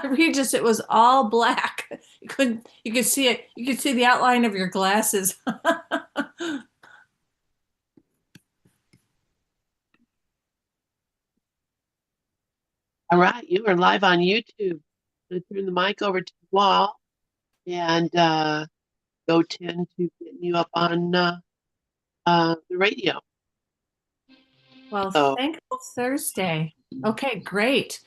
Regis, it was all black. You could see it. You could see the outline of your glasses. All right, you are live on YouTube. I'm going to turn the mic over to the wall and go tend to getting you up on the radio. Well, So, thankful Thursday. Okay, great.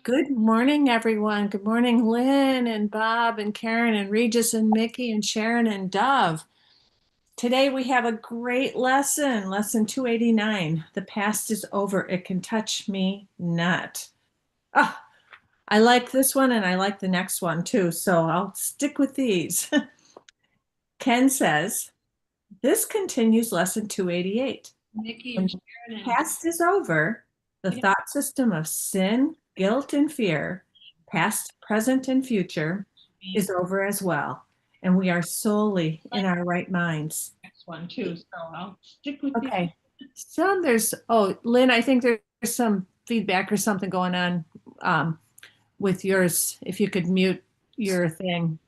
Good morning, everyone. Good morning, Lynn and Bob and Karen and Regis and Mickey and Sharon and Dove. Today we have a great lesson, lesson 289. The past is over. It can touch me not. Oh, I like this one and I like the next one too, so I'll stick with these. Ken says, this continues lesson 288. Nikki When and the Sharon and past is over, the yeah, thought system of sin, guilt, and fear, past, present, and future, me, is over as well. And we are solely like in our right minds. next one too. So I'll stick with you. Okay. Oh, Lynn, I think there's some feedback or something going on with yours. If you could mute your thing.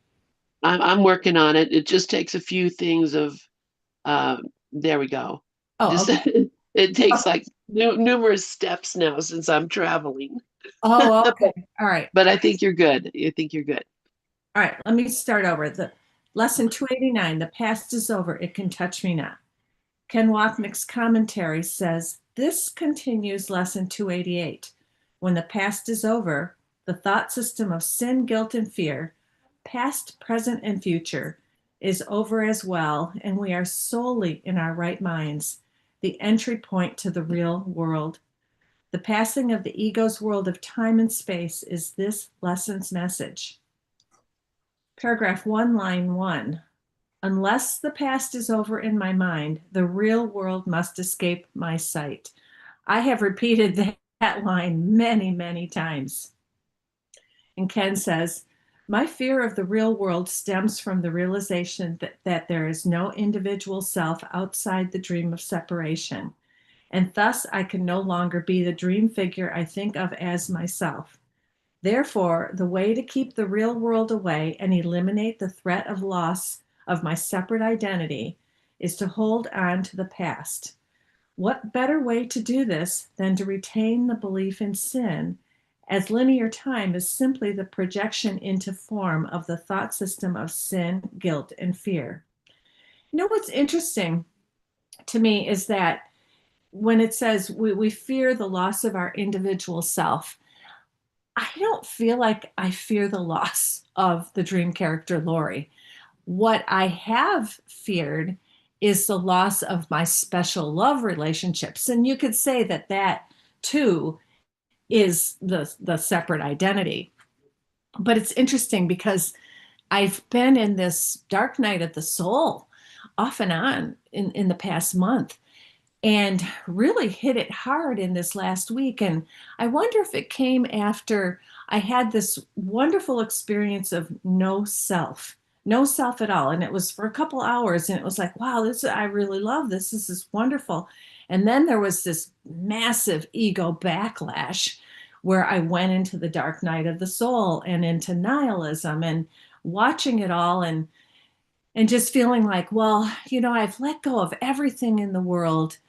I'm working on it. It just takes a few things of, uh, there we go. Oh, Just okay. it takes like numerous steps now since I'm traveling. Oh, but, okay. All right. but I think you're good. I think you're good. All right. Let me start over. The lesson 289, the past is over. It can touch me not. Ken Wapnick's commentary says this continues lesson 288. When the past is over, the thought system of sin, guilt, and fear, past, present, and future, is over as well, and we are solely in our right minds, the entry point to the real world. The passing of the ego's world of time and space is this lesson's message. Paragraph 1, line 1. Unless the past is over in my mind, the real world must escape my sight. I have repeated that line many, many times. And Ken says, my fear of the real world stems from the realization that there is no individual self outside the dream of separation. And thus I can no longer be the dream figure I think of as myself. Therefore, the way to keep the real world away and eliminate the threat of loss of my separate identity is to hold on to the past. What better way to do this than to retain the belief in sin, as linear time is simply the projection into form of the thought system of sin, guilt, and fear? You know what's interesting to me is that when it says we fear the loss of our individual self, I don't feel like I fear the loss of the dream character Lori. What I have feared is the loss of my special love relationships. And you could say that that too is the separate identity. But it's interesting because I've been in this dark night of the soul off and on in the past month and really hit it hard in this last week. And I wonder if it came after I had this wonderful experience of no self at all. And it was for a couple hours, and it was like, wow, I really love this. This is wonderful. And then there was this massive ego backlash where I went into the dark night of the soul and into nihilism and watching it all and just feeling like, well, I've let go of everything in the world.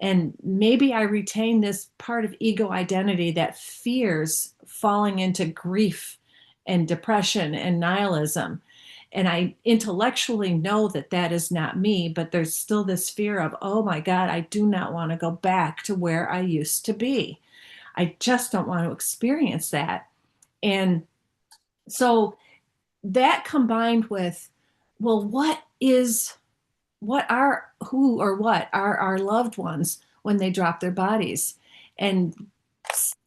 And maybe I retain this part of ego identity that fears falling into grief and depression and nihilism. And I intellectually know that that is not me, but there's still this fear of, oh my God, I do not want to go back to where I used to be. I just don't want to experience that. And so that combined with, well, what are our loved ones when they drop their bodies? And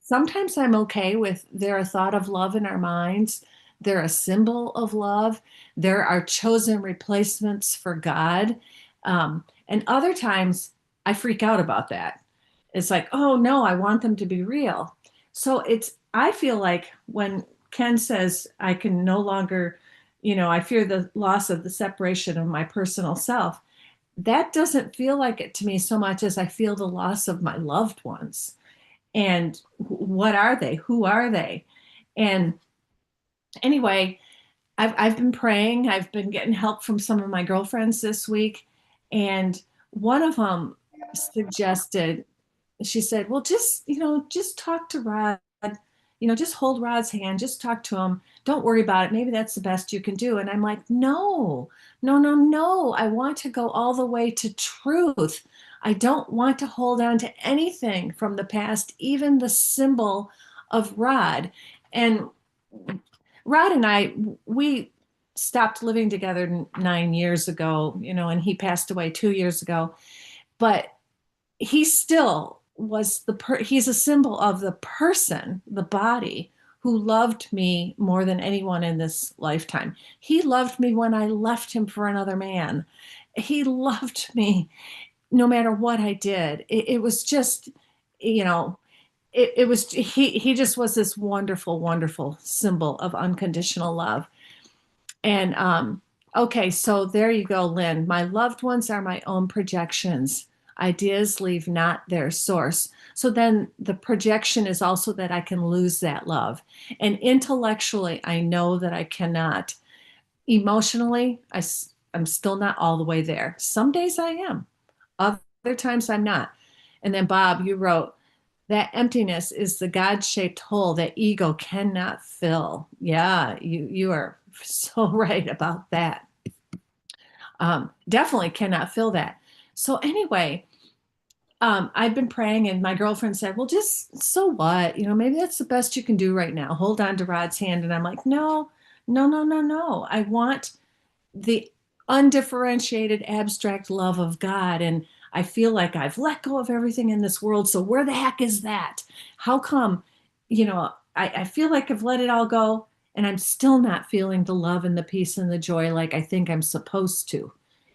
sometimes I'm okay with they're a thought of love in our minds. They're a symbol of love. They're our chosen replacements for God. And other times I freak out about that. It's like, oh no, I want them to be real. So I feel like when Ken says I can no longer, I fear the loss of the separation of my personal self, that doesn't feel like it to me so much as I feel the loss of my loved ones. And what are they? Who are they? And anyway, I've been praying. I've been getting help from some of my girlfriends this week. And one of them suggested, she said, well, just talk to Rod, just hold Rod's hand, just talk to him. Don't worry about it. Maybe that's the best you can do. And I'm like, no, no, no, no. I want to go all the way to truth. I don't want to hold on to anything from the past, even the symbol of Rod. And Rod and I, we stopped living together 9 years ago, and he passed away 2 years ago. But he still was he's a symbol of the person, the body, who loved me more than anyone in this lifetime. He loved me when I left him for another man. He loved me no matter what I did. It was just, it was, he just was this wonderful, wonderful symbol of unconditional love. And okay, so there you go, Lynn. My loved ones are my own projections. Ideas leave not their source. So then the projection is also that I can lose that love. And intellectually, I know that I cannot. Emotionally, I'm still not all the way there. Some days I am, other times I'm not. And then, Bob, you wrote, that emptiness is the God-shaped hole that ego cannot fill. Yeah, you are so right about that. Definitely cannot fill that. So anyway, I've been praying, and my girlfriend said, well, just so what? Maybe that's the best you can do right now. Hold on to Rod's hand. And I'm like, no, no, no, no, no. I want the undifferentiated abstract love of God. And I feel like I've let go of everything in this world. So where the heck is that? How come, I feel like I've let it all go and I'm still not feeling the love and the peace and the joy like I think I'm supposed to.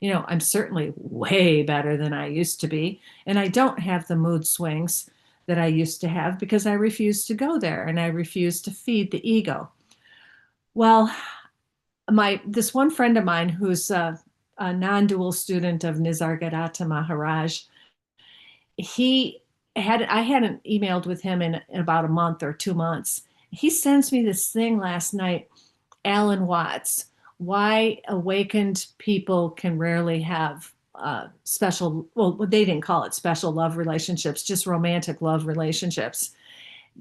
I'm certainly way better than I used to be. And I don't have the mood swings that I used to have because I refuse to go there and I refuse to feed the ego. Well, this one friend of mine who's a non-dual student of Nisargadatta Maharaj, I hadn't emailed with him in about a month or 2 months. He sends me this thing last night, Alan Watts, why awakened people can rarely have well, they didn't call it special love relationships, just romantic love relationships.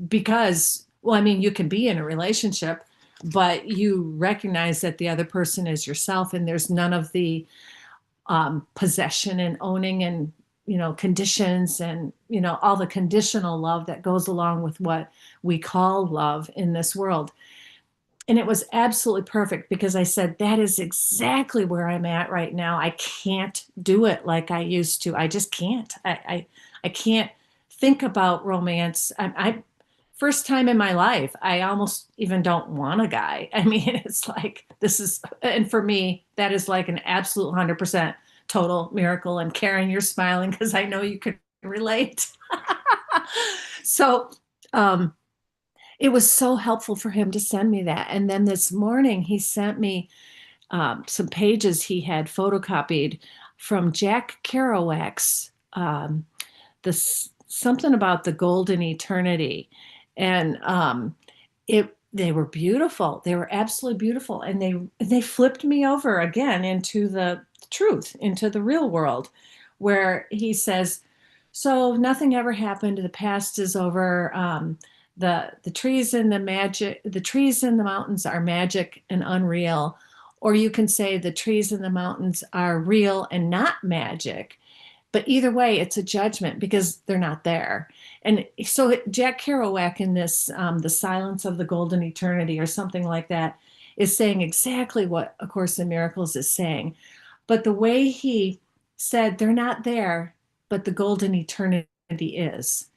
Because, well, I mean, you can be in a relationship, but you recognize that the other person is yourself, and there's none of the possession and owning and conditions and all the conditional love that goes along with what we call love in this world. And it was absolutely perfect because I said, that is exactly where I'm at right now. I can't do it like I used to. I just can't. I can't think about romance. I first time in my life, I almost even don't want a guy. I mean, it's like, and for me, that is like an absolute 100% total miracle. And Karen, you're smiling because I know you could relate. So, it was so helpful for him to send me that. And then this morning, he sent me some pages he had photocopied from Jack Kerouac's something about the golden eternity. And they were beautiful. They were absolutely beautiful. And they flipped me over again into the truth, into the real world, where he says, so nothing ever happened. The past is over. The trees and the trees and the mountains are magic and unreal. Or you can say the trees and the mountains are real and not magic. But either way, it's a judgment because they're not there. And so Jack Kerouac in this, The Silence of the Golden Eternity or something like that, is saying exactly what A Course in Miracles is saying. But the way he said, they're not there, but the golden eternity is.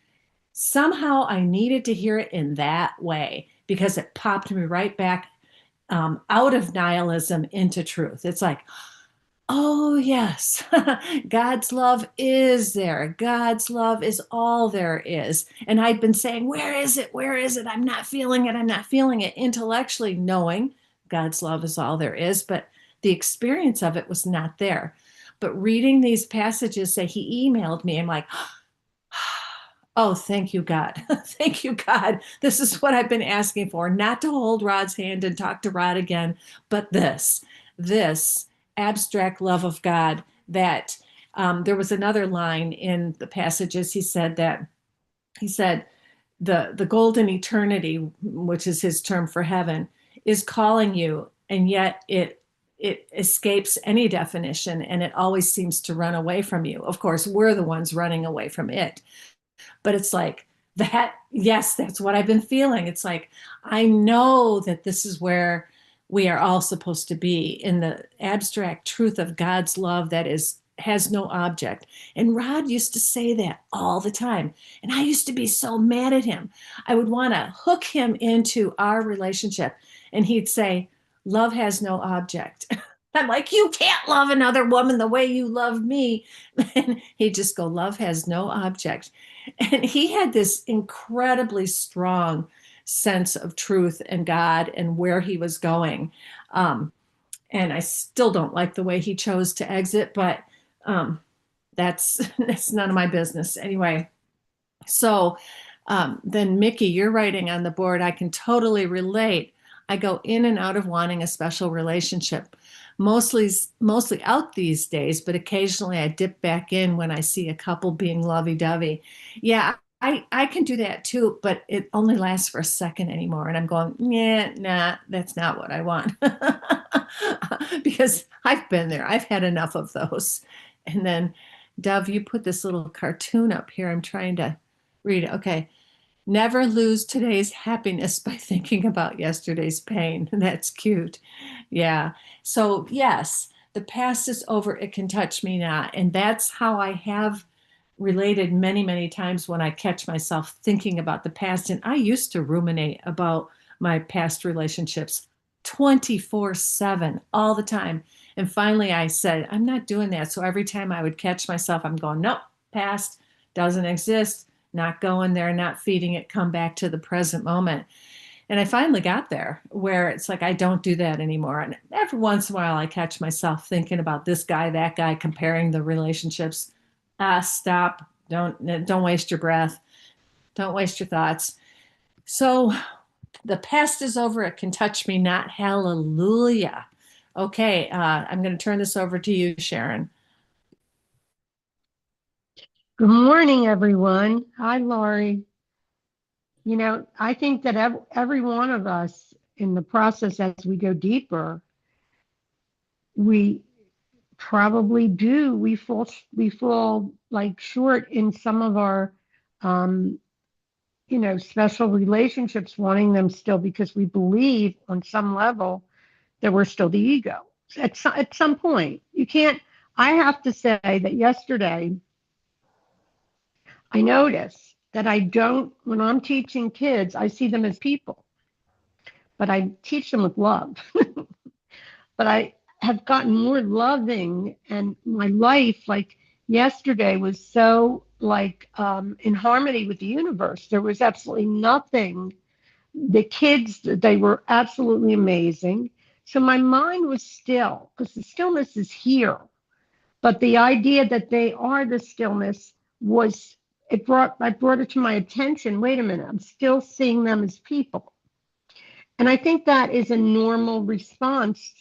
Somehow I needed to hear it in that way because it popped me right back out of nihilism into truth. It's like, oh, yes, God's love is there. God's love is all there is. And I'd been saying, where is it? Where is it? I'm not feeling it. I'm not feeling it. Intellectually knowing God's love is all there is, but the experience of it was not there. But reading these passages that he emailed me, I'm like, Oh, thank you, God. Thank you, God. This is what I've been asking for, not to hold Rod's hand and talk to Rod again, but this abstract love of God that there was another line in the passages. He said, the golden eternity, which is his term for heaven, is calling you, and yet it escapes any definition and it always seems to run away from you. Of course, we're the ones running away from it. But it's like that, yes, that's what I've been feeling. It's like, I know that this is where we are all supposed to be, in the abstract truth of God's love that has no object. And Rod used to say that all the time. And I used to be so mad at him. I would want to hook him into our relationship. And he'd say, love has no object. I'm like, you can't love another woman the way you love me. And he'd just go, love has no object. And he had this incredibly strong sense of truth and God and where he was going. And I still don't like the way he chose to exit, but that's that's none of my business anyway. So then, Mickey, you're writing on the board. I can totally relate. I go in and out of wanting a special relationship, mostly out these days, but occasionally I dip back in when I see a couple being lovey-dovey. Yeah, I can do that too, but it only lasts for a second anymore. And I'm going, yeah, nah, that's not what I want. Because I've been there. I've had enough of those. And then, Dove, you put this little cartoon up here. I'm trying to read it. Okay. Never lose today's happiness by thinking about yesterday's pain. That's cute. Yeah. So, yes, the past is over. It can touch me not. And that's how I have related many, many times when I catch myself thinking about the past. And I used to ruminate about my past relationships 24/7, all the time. And finally, I said, I'm not doing that. So every time I would catch myself, I'm going, nope, past doesn't exist, not going there, not feeding it, come back to the present moment. And I finally got there where it's like, I don't do that anymore. And every once in a while, I catch myself thinking about this guy, that guy, comparing the relationships. Stop. Don't waste your breath. Don't waste your thoughts. So the past is over. It can touch me not. Hallelujah. Okay. I'm going to turn this over to you, Sharon. Good morning, everyone. Hi, Laurie. You know, I think that every one of us in the process, as we go deeper, we probably do. We fall like short in some of our, special relationships, wanting them still because we believe on some level that we're still the ego. At some point, you can't. I have to say that yesterday, I notice that I don't, when I'm teaching kids, I see them as people, but I teach them with love. But I have gotten more loving, and my life, like yesterday, was so like in harmony with the universe. There was absolutely nothing. The kids, they were absolutely amazing. So my mind was still, because the stillness is here. But the idea that they are the stillness was, I brought it to my attention. Wait a minute, I'm still seeing them as people. And I think that is a normal response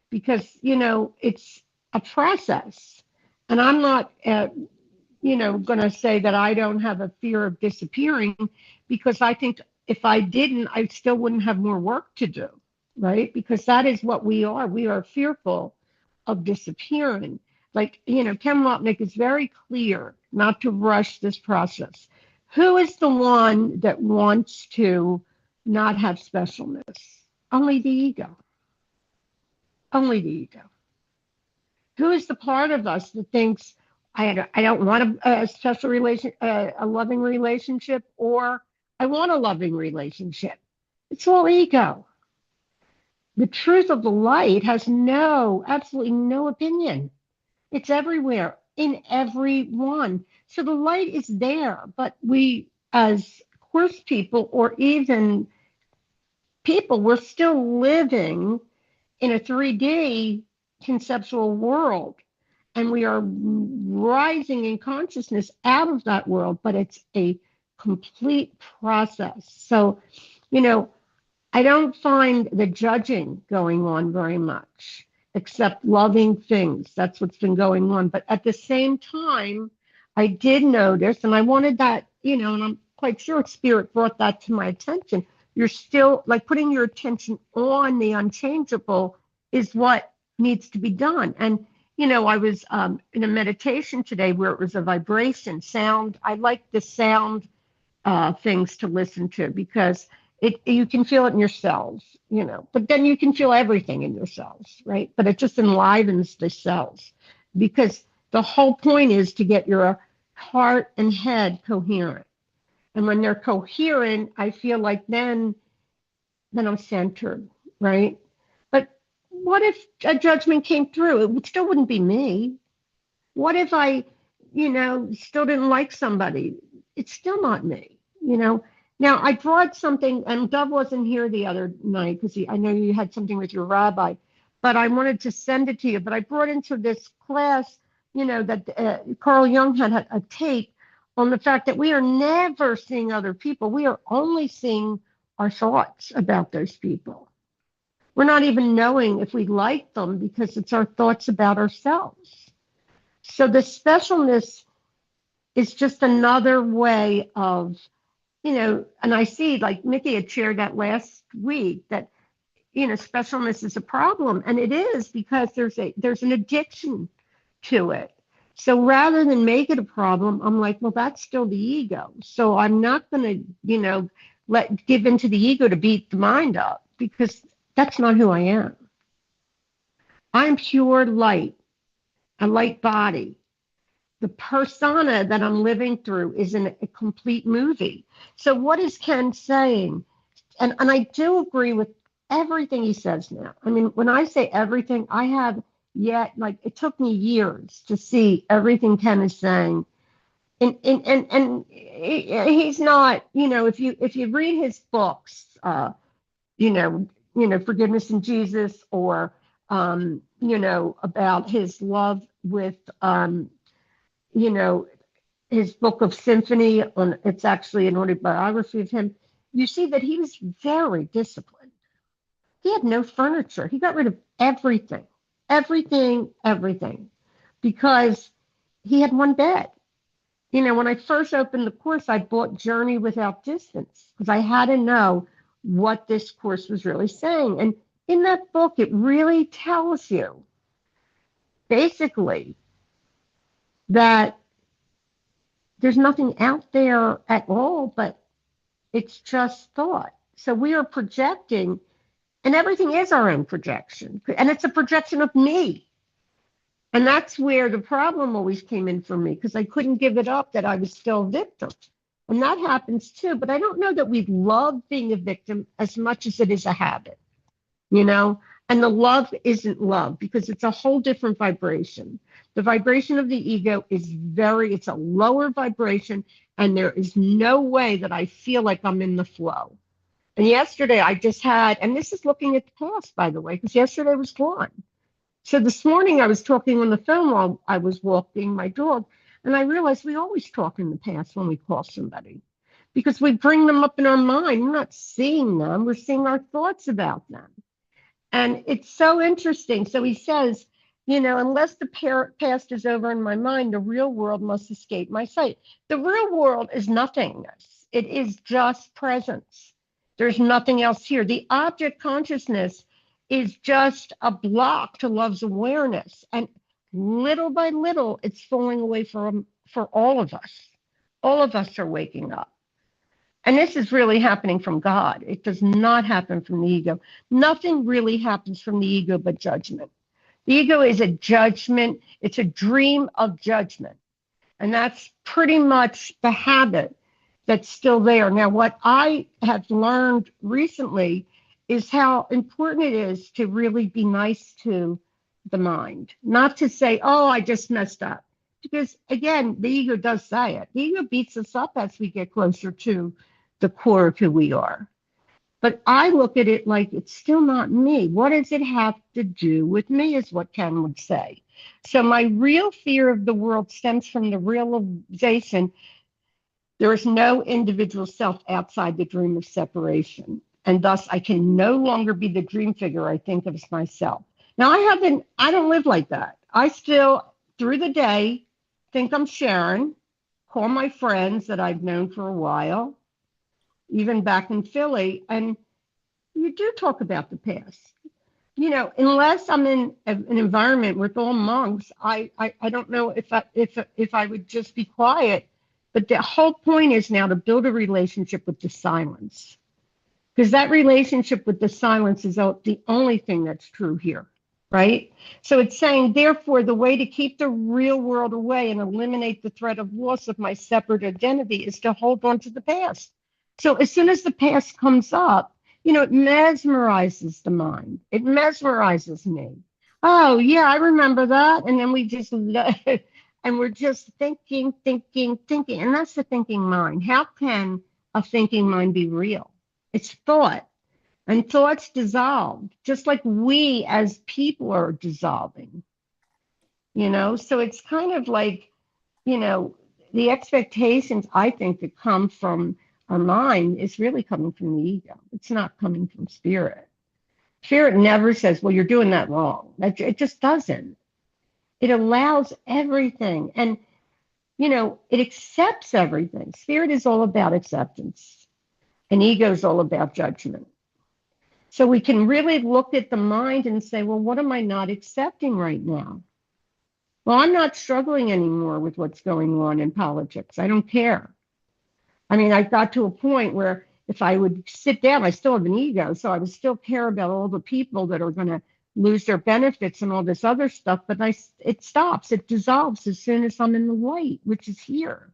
because, it's a process. And I'm not, going to say that I don't have a fear of disappearing, because I think if I didn't, I still wouldn't have more work to do, right? Because that is what we are. We are fearful of disappearing. Like, Ken Wapnick is very clear not to rush this process. Who is the one that wants to not have specialness? Only the ego. Only the ego. Who is the part of us that thinks, I don't want a special relation, a loving relationship, or I want a loving relationship? It's all ego. The truth of the light has absolutely no opinion. It's everywhere, in everyone. So the light is there, but we, as course people, or even people, we're still living in a 3D conceptual world. And we are rising in consciousness out of that world, but it's a complete process. So, you know, I don't find the judging going on very much, except loving things. That's what's been going on. But at the same time, I did notice, and I wanted that, you know, and I'm quite sure Spirit brought that to my attention. You're still like putting your attention on the unchangeable is what needs to be done. And, you know, I was in a meditation today where it was a vibration sound. I like the sound things to listen to because you can feel it in your cells, you know, but then you can feel everything in your cells, right? But it just enlivens the cells because the whole point is to get your heart and head coherent. And when they're coherent, I feel like then I'm centered, right? But what if a judgment came through? It still wouldn't be me. What if I, you know, still didn't like somebody? It's still not me, you know. Now, I brought something, and Dove wasn't here the other night because I know you had something with your rabbi, but I wanted to send it to you. But I brought into this class, you know, that Carl Jung had a tape on the fact that we are never seeing other people. We are only seeing our thoughts about those people. We're not even knowing if we like them because it's our thoughts about ourselves. So the specialness is just another way of, you know, and I see like Mickey had shared that last week that, you know, specialness is a problem. And it is because there's an addiction to it. So rather than make it a problem, I'm like, well, that's still the ego. So I'm not going to, you know, give into the ego to beat the mind up because that's not who I am. I'm pure light, a light body. The persona that I'm living through is in a complete movie. So what is Ken saying? And I do agree with everything he says now. I mean, when I say everything, I have yet, like, it took me years to see everything Ken is saying. And he's not, you know, if you read his books, you know, Forgiveness in Jesus, or, you know, about his love with, you know, his book of Symphony, it's actually an autobiography of him. You see that he was very disciplined. He had no furniture. He got rid of everything, because he had one bed. You know, when I first opened the course, I bought Journey Without Distance because I had to know what this course was really saying. And in that book, it really tells you basically that there's nothing out there at all, but it's just thought. So we are projecting, and everything is our own projection. And it's a projection of me. And that's where the problem always came in for me, because I couldn't give it up that I was still a victim. And that happens too. But I don't know that we love being a victim as much as it is a habit, you know? And the love isn't love because it's a whole different vibration. The vibration of the ego is it's a lower vibration, and there is no way that I feel like I'm in the flow. And yesterday I just had, and this is looking at the past, by the way, because yesterday was gone. So this morning I was talking on the phone while I was walking my dog, and I realized we always talk in the past when we call somebody because we bring them up in our mind. We're not seeing them, we're seeing our thoughts about them. And it's so interesting. So he says, you know, unless the past is over in my mind, the real world must escape my sight. The real world is nothingness. It is just presence. There's nothing else here. The object consciousness is just a block to love's awareness. And little by little, it's falling away for all of us. All of us are waking up. And this is really happening from God. It does not happen from the ego. Nothing really happens from the ego but judgment. The ego is a judgment. It's a dream of judgment. And that's pretty much the habit that's still there. Now, what I have learned recently is how important it is to really be nice to the mind, not to say, oh, I just messed up. Because again, the ego does say it. The ego beats us up as we get closer to the core of who we are. But I look at it like it's still not me. What does it have to do with me is what Ken would say. So my real fear of the world stems from the realization There is no individual self outside the dream of separation, and thus I can no longer be the dream figure I think of as myself. Now, I don't live like that. I still, through the day, think I'm Sharon, call my friends that I've known for a while, even back in Philly, and you do talk about the past. Unless I'm in an environment with all monks, I don't know if I would just be quiet. But the whole point is now to build a relationship with the silence, because that relationship with the silence is the only thing that's true here, right? So it's saying, therefore, the way to keep the real world away and eliminate the threat of loss of my separate identity is to hold on to the past. So as soon as the past comes up, it mesmerizes the mind. It mesmerizes me. Oh, yeah, I remember that. And then we just, and we're just thinking. And that's the thinking mind. How can a thinking mind be real? It's thought. And thoughts dissolve, just like we as people are dissolving. So it's kind of like, the expectations, I think, that come from our mind is really coming from the ego. It's not coming from spirit. Spirit never says, well, you're doing that wrong. It just doesn't. It allows everything. And, it accepts everything. Spirit is all about acceptance. And ego is all about judgment. So we can really look at the mind and say, well, what am I not accepting right now? Well, I'm not struggling anymore with what's going on in politics. I don't care. I mean, I got to a point where if I would sit down, I still have an ego, so I would still care about all the people that are going to lose their benefits and all this other stuff, but it stops. It dissolves as soon as I'm in the light, which is here.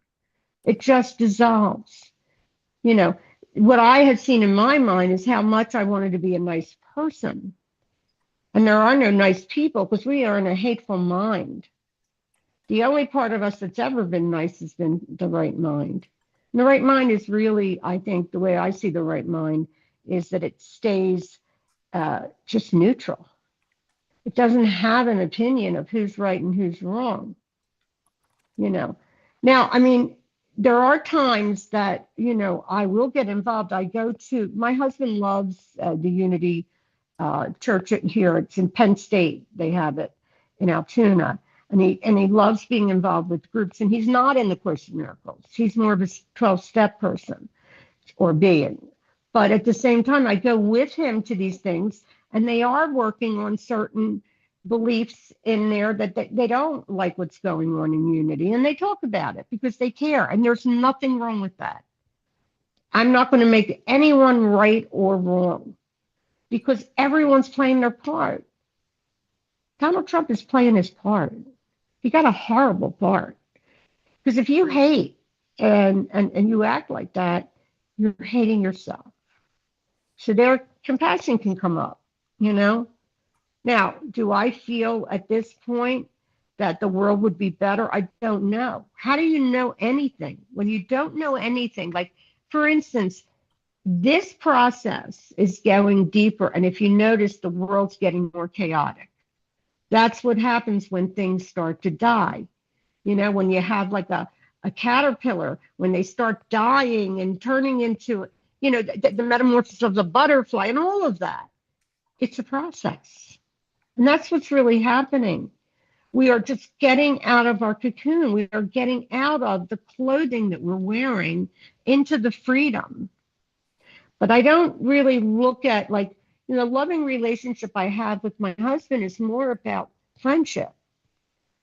It just dissolves. What I had seen in my mind is how much I wanted to be a nice person. And there are no nice people because we are in a hateful mind. The only part of us that's ever been nice has been the right mind. And the right mind is really, I think, the way I see the right mind is that it stays just neutral. It doesn't have an opinion of who's right and who's wrong. Now, I mean, there are times that, I will get involved. My husband loves the Unity Church here. It's in Penn State. They have it in Altoona. And he loves being involved with groups. And he's not in the Course in Miracles. He's more of a 12-step person or being. But at the same time, I go with him to these things, and they are working on certain beliefs in there that they don't like what's going on in Unity. And they talk about it because they care. And there's nothing wrong with that. I'm not going to make anyone right or wrong because everyone's playing their part. Donald Trump is playing his part. He got a horrible part. Because if you hate and you act like that, you're hating yourself. So their compassion can come up, Now, do I feel at this point that the world would be better? I don't know. How do you know anything? When you don't know anything, like, for instance, this process is going deeper. And if you notice, the world's getting more chaotic. That's what happens when things start to die. When you have like a caterpillar, when they start dying and turning into, the metamorphosis of the butterfly and all of that. It's a process. And that's what's really happening. We are just getting out of our cocoon. We are getting out of the clothing that we're wearing into the freedom. But I don't really look at loving relationship I have with my husband is more about friendship,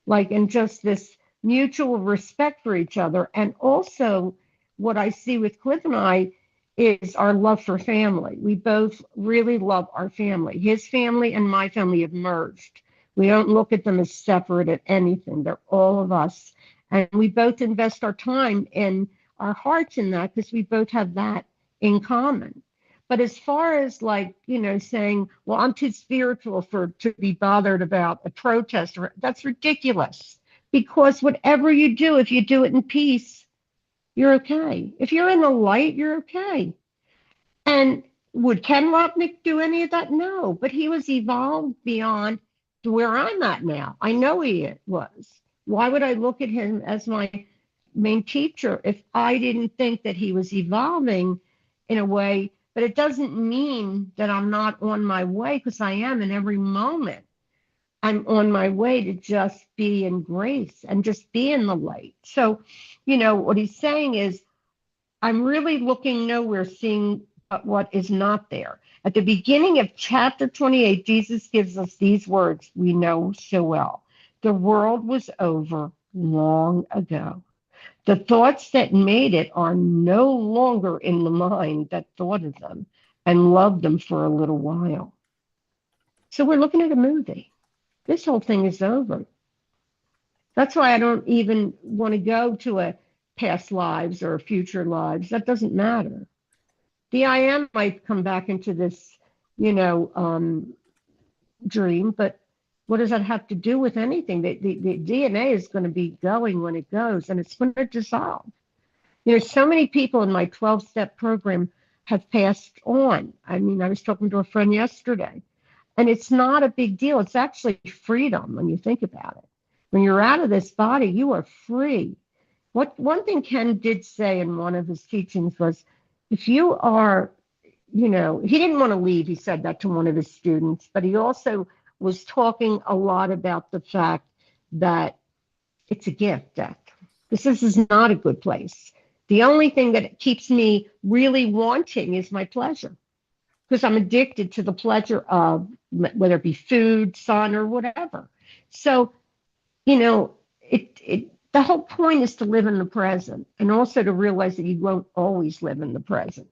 and just this mutual respect for each other. And also what I see with Cliff and I is our love for family. We both really love our family. His family and my family have merged. We don't look at them as separate at anything. They're all of us. And we both invest our time and our hearts in that because we both have that in common. But as far as saying, well, I'm too spiritual to be bothered about a protest, that's ridiculous. Because whatever you do, if you do it in peace, you're okay. If you're in the light, you're okay. And would Ken Wapnick do any of that? No, but he was evolved beyond to where I'm at now. I know he was. Why would I look at him as my main teacher if I didn't think that he was evolving in a way, but it doesn't mean that I'm not on my way, because I am in every moment. I'm on my way to just be in grace and just be in the light. So, what he's saying is, I'm really looking nowhere, seeing what is not there. At the beginning of chapter 28, Jesus gives us these words we know so well. The world was over long ago. The thoughts that made it are no longer in the mind that thought of them and loved them for a little while. So we're looking at a movie. This whole thing is over. That's why I don't even want to go to a past lives or future lives. That doesn't matter. The I am might come back into this, dream, but what does that have to do with anything? The DNA is going to be going when it goes, and it's going to dissolve. So many people in my 12-step program have passed on. I mean, I was talking to a friend yesterday, and it's not a big deal. It's actually freedom when you think about it. When you're out of this body, you are free. One thing Ken did say in one of his teachings was, if you are, he didn't want to leave. He said that to one of his students, but he also was talking a lot about the fact that it's a gift, death. This is not a good place. The only thing that keeps me really wanting is my pleasure, because I'm addicted to the pleasure of whether it be food, sun, or whatever. So, the whole point is to live in the present, and also to realize that you won't always live in the present,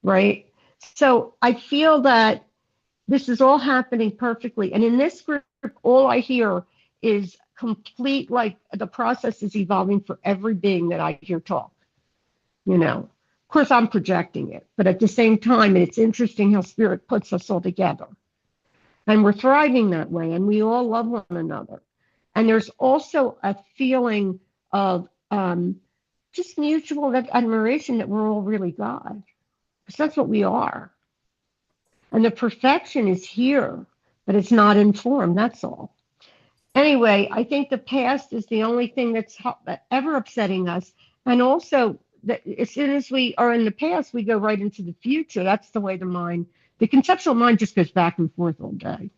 right? So I feel that this is all happening perfectly. And in this group, all I hear is complete, like the process is evolving for every being that I hear talk. Of course, I'm projecting it, but at the same time, it's interesting how spirit puts us all together. And we're thriving that way, and we all love one another. And there's also a feeling of just mutual admiration that we're all really God, because that's what we are. And the perfection is here, but it's not in form, that's all. Anyway, I think the past is the only thing that's ever upsetting us. And also, that as soon as we are in the past, we go right into the future. That's the way the conceptual mind just goes back and forth all day.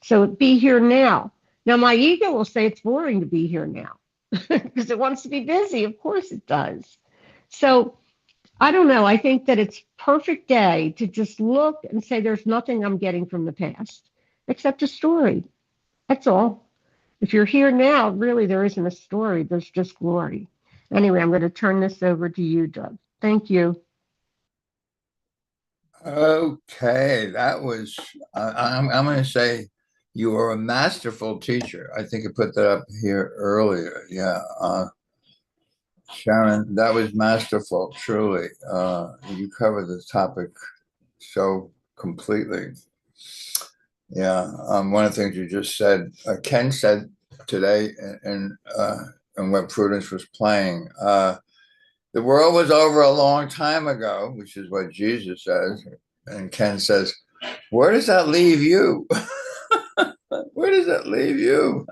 So be here now. Now, my ego will say it's boring to be here now because it wants to be busy. Of course it does. So I don't know. I think that it's perfect day to just look and say there's nothing I'm getting from the past except a story. That's all. If you're here now, really, there isn't a story. There's just glory. Anyway, I'm going to turn this over to you, Doug. Thank you. Okay, that was, I'm going to say you are a masterful teacher. I think I put that up here earlier. Yeah. Sharon, that was masterful, truly. You covered the topic so completely. Yeah. One of the things you just said, Ken said today, and when Prudence was playing, the world was over a long time ago, which is what Jesus says. And Ken says, where does that leave you? Where does that leave you?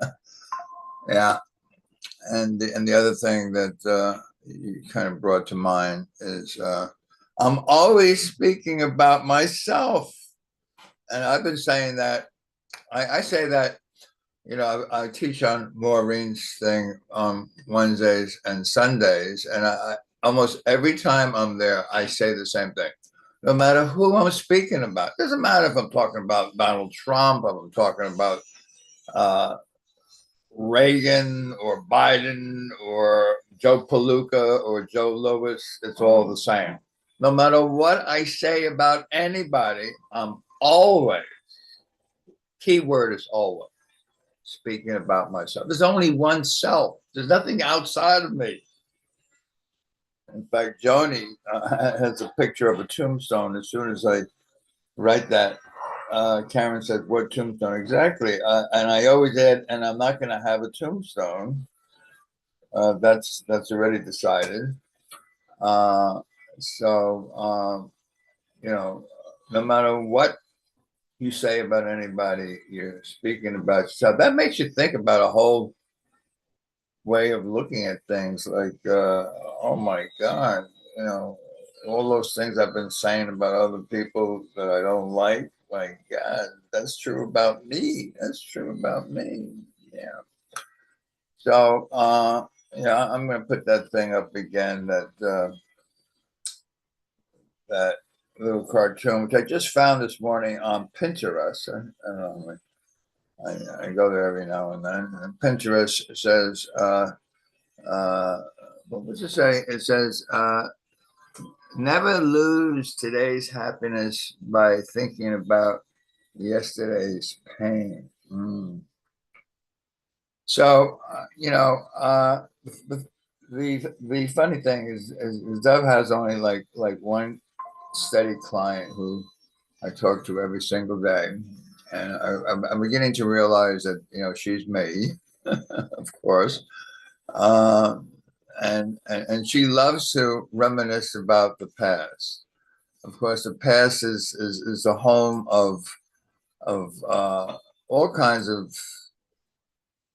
Yeah. And the other thing that you kind of brought to mind is I'm always speaking about myself. And I've been saying that, I say that, I teach on Maureen's thing on Wednesdays and Sundays. And I almost every time I'm there, I say the same thing. No matter who I'm speaking about. Doesn't matter if I'm talking about Donald Trump, if I'm talking about Reagan or Biden or Joe Palooka or Joe Lewis, it's all the same. No matter what I say about anybody, I'm always, keyword is always, speaking about myself. There's only one self. There's nothing outside of me. In fact, Joni has a picture of a tombstone. As soon as I write that, Karen said, what tombstone exactly? And I always add, and I'm not going to have a tombstone. That's already decided. No matter what you say about anybody, you're speaking about yourself. That makes you think about a whole way of looking at things. Like, oh my God, you know, all those things I've been saying about other people that I don't like. My God, that's true about me. That's true about me. Yeah. So, yeah, I'm going to put that thing up again. That little cartoon, which I just found this morning on Pinterest. I don't know. I go there every now and then. And Pinterest says, what does it say? It says, never lose today's happiness by thinking about yesterday's pain. So, you know, the funny thing is Dove has only like one steady client who I talk to every single day. And I'm beginning to realize that, you know, she's me, of course. And she loves to reminisce about the past. Of course, the past is the home of all kinds of,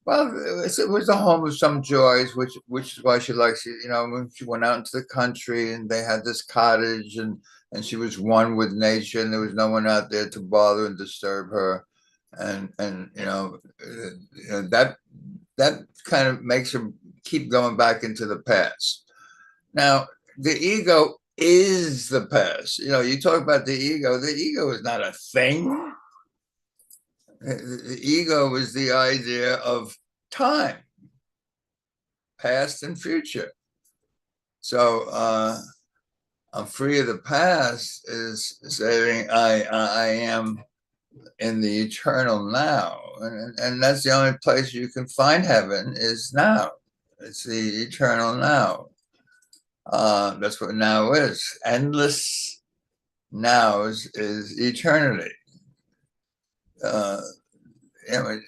well, it was the home of some joys, which is why she likes it. You know, when she went out into the country and they had this cottage, and she was one with nature, and there was no one out there to bother and disturb her, and that kind of makes her keep going back into the past. Now, the ego is the past. You know, you talk about the ego. The ego is not a thing. The ego is the idea of time, past and future. So I'm free of the past is saying I am in the eternal now, and that's the only place you can find heaven is now. It's the eternal now. That's what now is. Endless now is eternity. You know,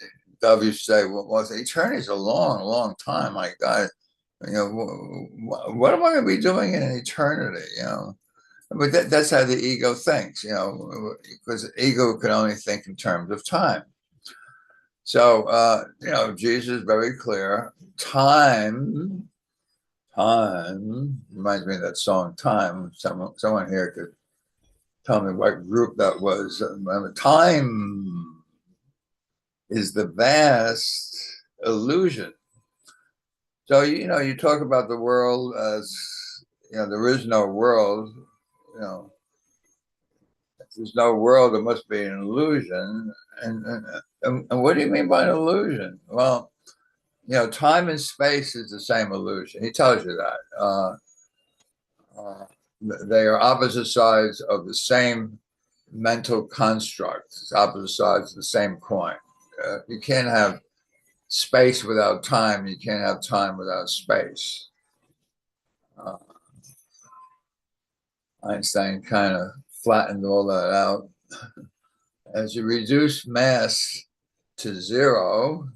Dove used to say, well, eternity is a long, long time. My God, you know, what am I going to be doing in eternity? You know, but that's how the ego thinks. You know, because the ego can only think in terms of time. So, you know, Jesus is very clear. Time reminds me of that song, Time. Someone here could tell me what group that was. Time is the vast illusion. So, you know, you talk about the world as, you know, there is no world. You know, if there's no world, there must be an illusion. And what do you mean by an illusion? Well, you know, time and space is the same illusion. He tells you that. They are opposite sides of the same mental construct. It's opposite sides of the same coin. You can't have space without time. You can't have time without space. Einstein kind of flattened all that out. As you reduce mass to zero,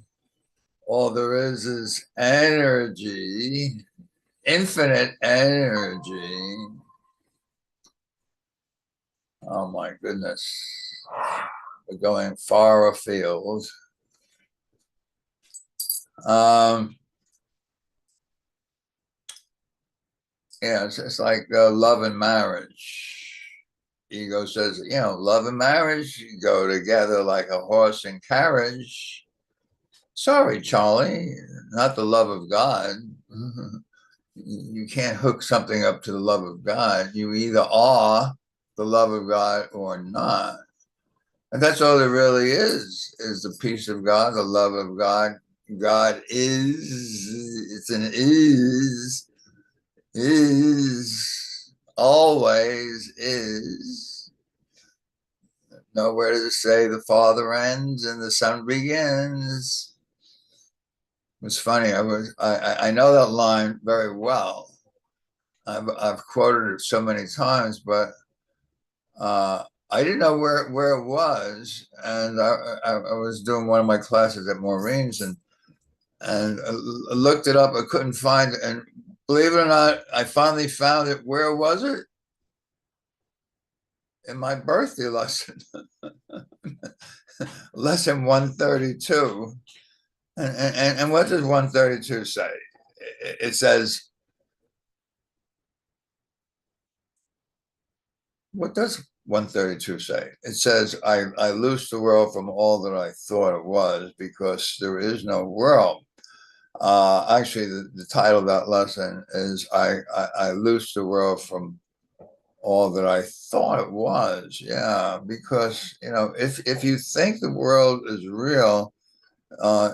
all there is energy, infinite energy. Oh my goodness. We're going far afield. Yeah, it's like love and marriage. Ego says, you know, love and marriage go together like a horse and carriage. Sorry, Charlie, not the love of God. You can't hook something up to the love of God. You either are the love of God or not. And that's all there really is the peace of God, the love of God. God is, it's an is, always is. Nowhere to say the Father ends and the Son begins. It was funny. I know that line very well. I've quoted it so many times, but I didn't know where it was, and I was doing one of my classes at Maureen's, and I looked it up. I couldn't find it, and believe it or not, I finally found it. Where was it? In my birthday lesson, lesson 132. And what does 132 say? It says, what does 132 say? It says, I loose the world from all that I thought it was because there is no world. Actually, the title of that lesson is I loose the world from all that I thought it was. Yeah, because if you think the world is real,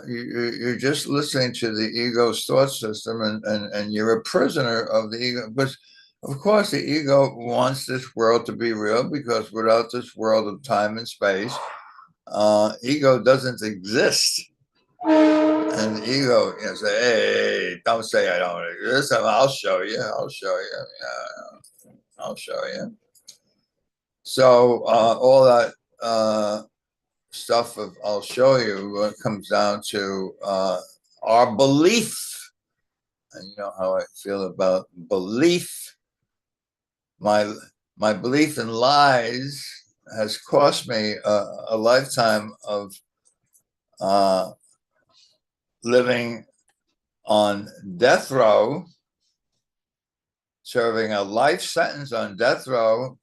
you're just listening to the ego's thought system, and you're a prisoner of the ego. But of course, the ego wants this world to be real because without this world of time and space, ego doesn't exist. And the ego, say, hey, don't say I don't exist. I'll show you. I'll show you. Yeah, I'll show you. So all that stuff of I'll show you comes down to our belief. And you know how I feel about belief. My belief in lies has cost me a lifetime of living on death row, serving a life sentence on death row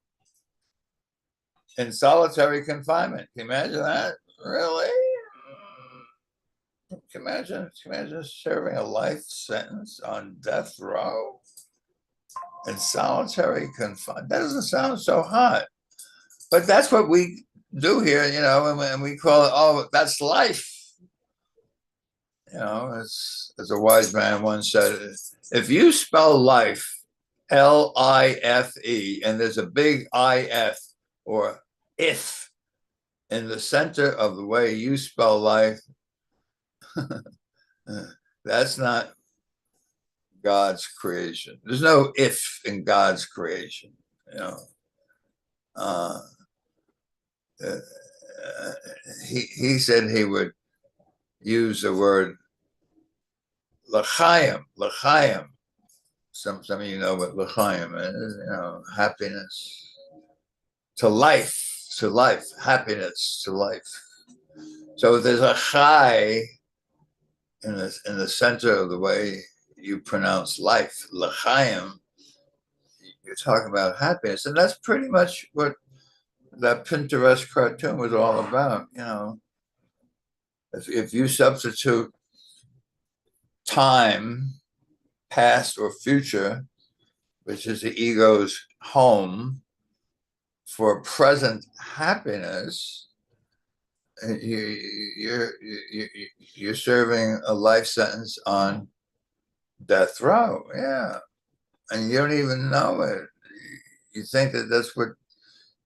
in solitary confinement. Can you imagine that? Really? Can you imagine serving a life sentence on death row in solitary confinement? That doesn't sound so hot, but that's what we do here, and we call it, oh, that's life. As a wise man once said, if you spell life, L-I-F-E, and there's a big I-F or if in the center of the way you spell life, that's not God's creation. There's no if in God's creation. He said he would use the word l'chaim. Some of you know what l'chaim is. Happiness to life, happiness to life. So there's a chai in the center of the way you pronounce life, l'chaim. You're talking about happiness, and that's pretty much what that Pinterest cartoon was all about. If you substitute time, past or future, which is the ego's home, for present happiness, you're serving a life sentence on death row. Yeah, and you don't even know it. You think that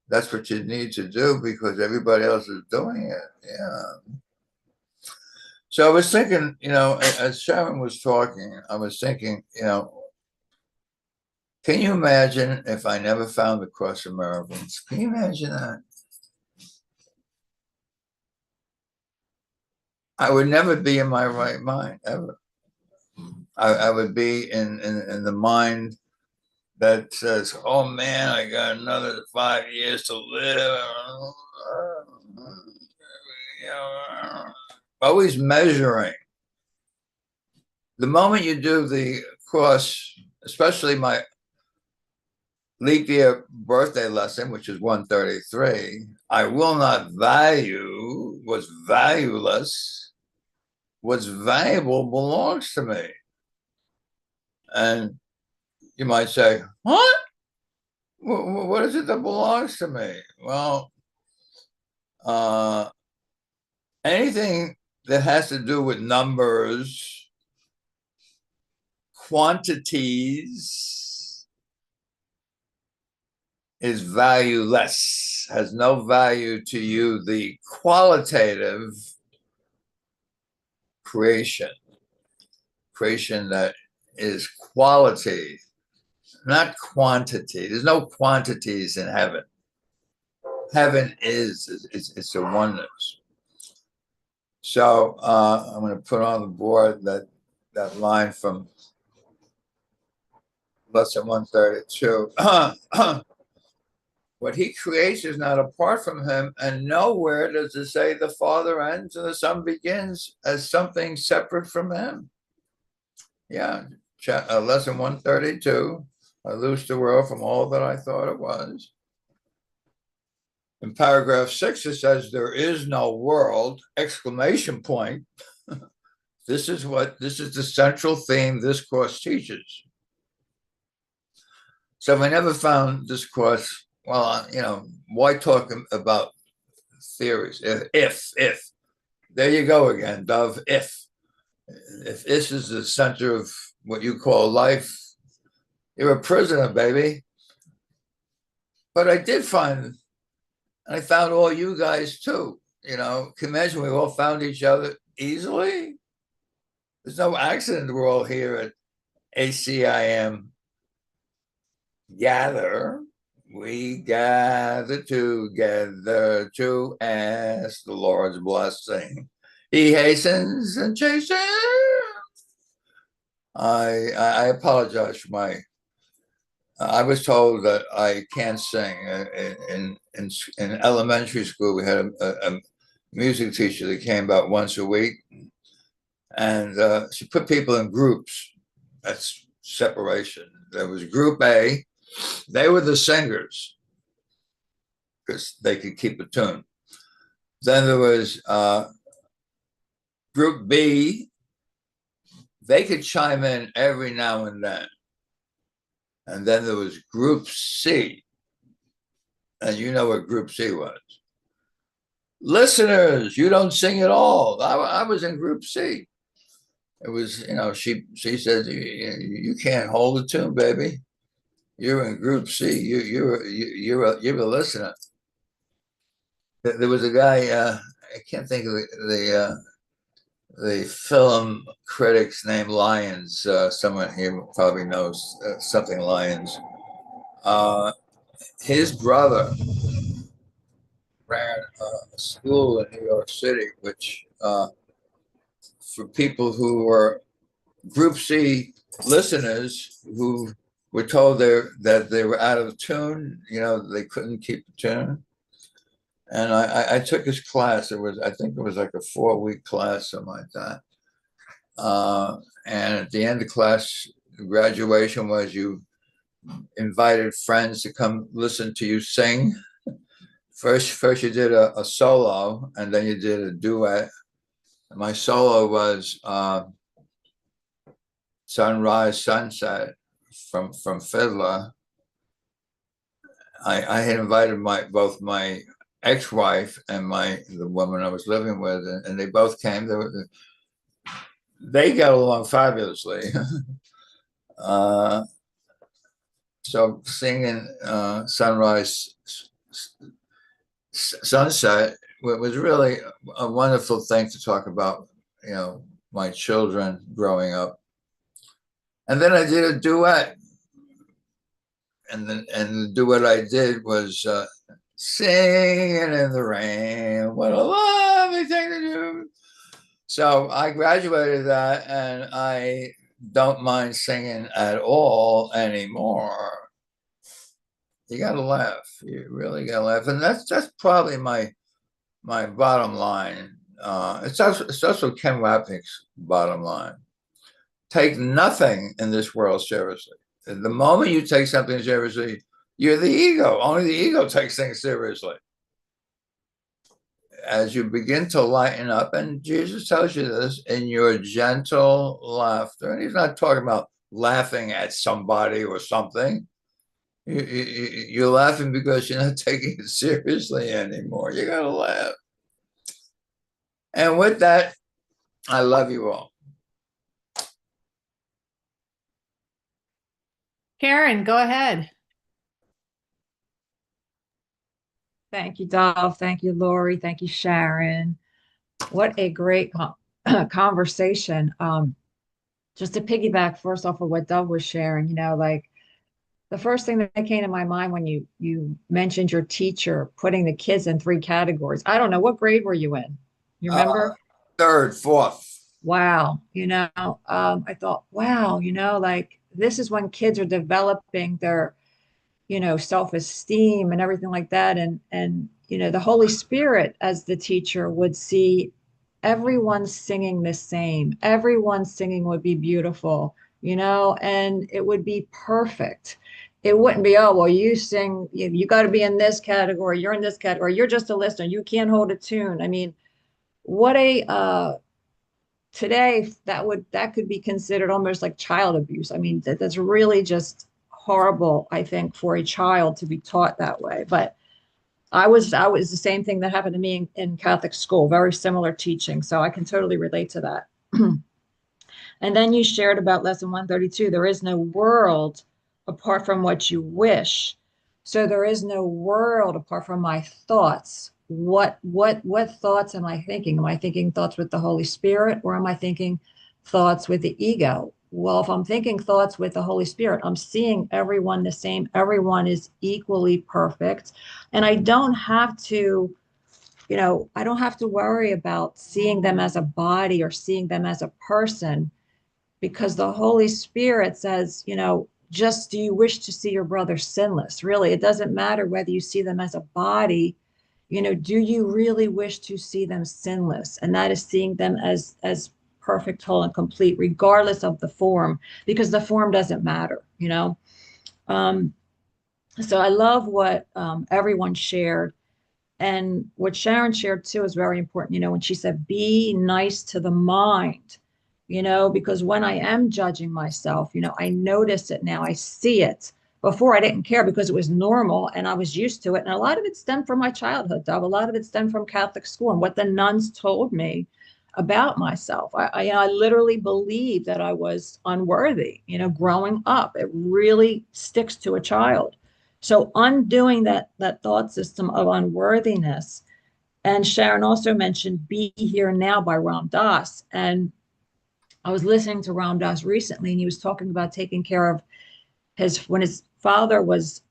that's what you need to do because everybody else is doing it. Yeah. So I was thinking, as Sharon was talking, I was thinking, can you imagine if I never found the Course in Miracles? Can you imagine that? I would never be in my right mind, ever. I would be in the mind that says, oh man, I got another 5 years to live. Always measuring. The moment you do the course, especially my leap year birthday lesson, which is 133, I will not value what's valueless. What's valuable belongs to me. And you might say, what? What is it that belongs to me? Well, anything that has to do with numbers, quantities, is valueless, has no value to you. The qualitative creation that is quality, not quantity. There's no quantities in heaven. Heaven it's a oneness. So I'm going to put on the board that line from lesson 132. What he creates is not apart from him, and nowhere does it say the Father ends and the Son begins as something separate from him. Yeah, lesson 132. I loosed the world from all that I thought it was. In paragraph 6, it says, there is no world, exclamation point. This is the central theme this course teaches. So I never found this course, well, why talk about theories? If. There you go again, Dove, if. If this is the center of what you call life, you're a prisoner, baby. But I did find, and I found all you guys too. Can you imagine we all found each other easily? There's no accident we're all here at ACIM. Gather. We gather together to ask the Lord's blessing. He hastens and chastens. I apologize for I was told that I can't sing. In elementary school, we had a music teacher that came about once a week, and she put people in groups. That's separation. There was Group A. They were the singers because they could keep a tune. Then there was Group B. They could chime in every now and then. And then there was Group C. And you know what Group C was. Listeners, you don't sing at all. I was in Group C. It was, she said, you can't hold a tune, baby. You're in Group C. You're a listener. There was a guy, I can't think of the film critic's name, Lyons. Someone here probably knows something Lyons. His brother ran a school in New York City, which for people who were Group C listeners who were told that they were out of tune, they couldn't keep the tune. And I took his class. I think it was like a 4-week class, something like that. And at the end of class, graduation was you invited friends to come listen to you sing. First you did a solo, and then you did a duet. My solo was Sunrise, Sunset from Fiddler. I had invited both my ex-wife and the woman I was living with, and they both came. They got along fabulously. So singing Sunrise, Sunset was really a wonderful thing to talk about, my children growing up. And then I did a duet. And the duet I did was singing in the rain. What a lovely thing to do. So I graduated that, and I don't mind singing at all anymore. You got to laugh. You really got to laugh. And that's probably my bottom line. It's also Ken Wapnick's bottom line. Take nothing in this world seriously. The moment you take something seriously, you're the ego. Only the ego takes things seriously. As you begin to lighten up, and Jesus tells you this, in your gentle laughter, and he's not talking about laughing at somebody or something. You're laughing because you're not taking it seriously anymore. You got to laugh. And with that, I love you all. Karen, go ahead. Thank you, Dov. Thank you, Lori. Thank you, Sharon. What a great conversation. Just to piggyback first off of what Dov was sharing, like the first thing that came to my mind when you mentioned your teacher putting the kids in 3 categories. I don't know, what grade were you in? You remember? 3rd, 4th. Wow. I thought, wow, like this is when kids are developing self-esteem and everything like that. And the Holy Spirit as the teacher would see everyone singing the same. Everyone singing would be beautiful, and it would be perfect. It wouldn't be, oh, well, you sing, you got to be in this category, you're in this category, you're just a listener, you can't hold a tune. I mean, what today that could be considered almost like child abuse. I mean, that's really just horrible, I think, for a child to be taught that way. But I was the same thing that happened to me in Catholic school, very similar teaching. So I can totally relate to that. And then you shared about lesson 132. There is no world apart from what you wish. So there is no world apart from my thoughts. What thoughts am I thinking? Am I thinking thoughts with the Holy Spirit, or am I thinking thoughts with the ego? Well, if I'm thinking thoughts with the Holy Spirit, I'm seeing everyone the same. Everyone is equally perfect. And I don't have to worry about seeing them as a body or seeing them as a person, because the Holy Spirit says, just do you wish to see your brother sinless? Really, it doesn't matter whether you see them as a body. Do you really wish to see them sinless? And that is seeing them as perfect, whole, and complete, regardless of the form, because the form doesn't matter. So I love what everyone shared. And what Sharon shared too is very important, when she said, be nice to the mind, because when I am judging myself, I notice it now, I see it. Before I didn't care because it was normal and I was used to it. And a lot of it stemmed from my childhood, Dove. A lot of it stemmed from Catholic school and what the nuns told me about myself. I literally believed that I was unworthy, growing up. It really sticks to a child. So undoing that thought system of unworthiness. And Sharon also mentioned Be Here Now by Ram Dass. And I was listening to Ram Dass recently, and he was talking about taking care of when his father was,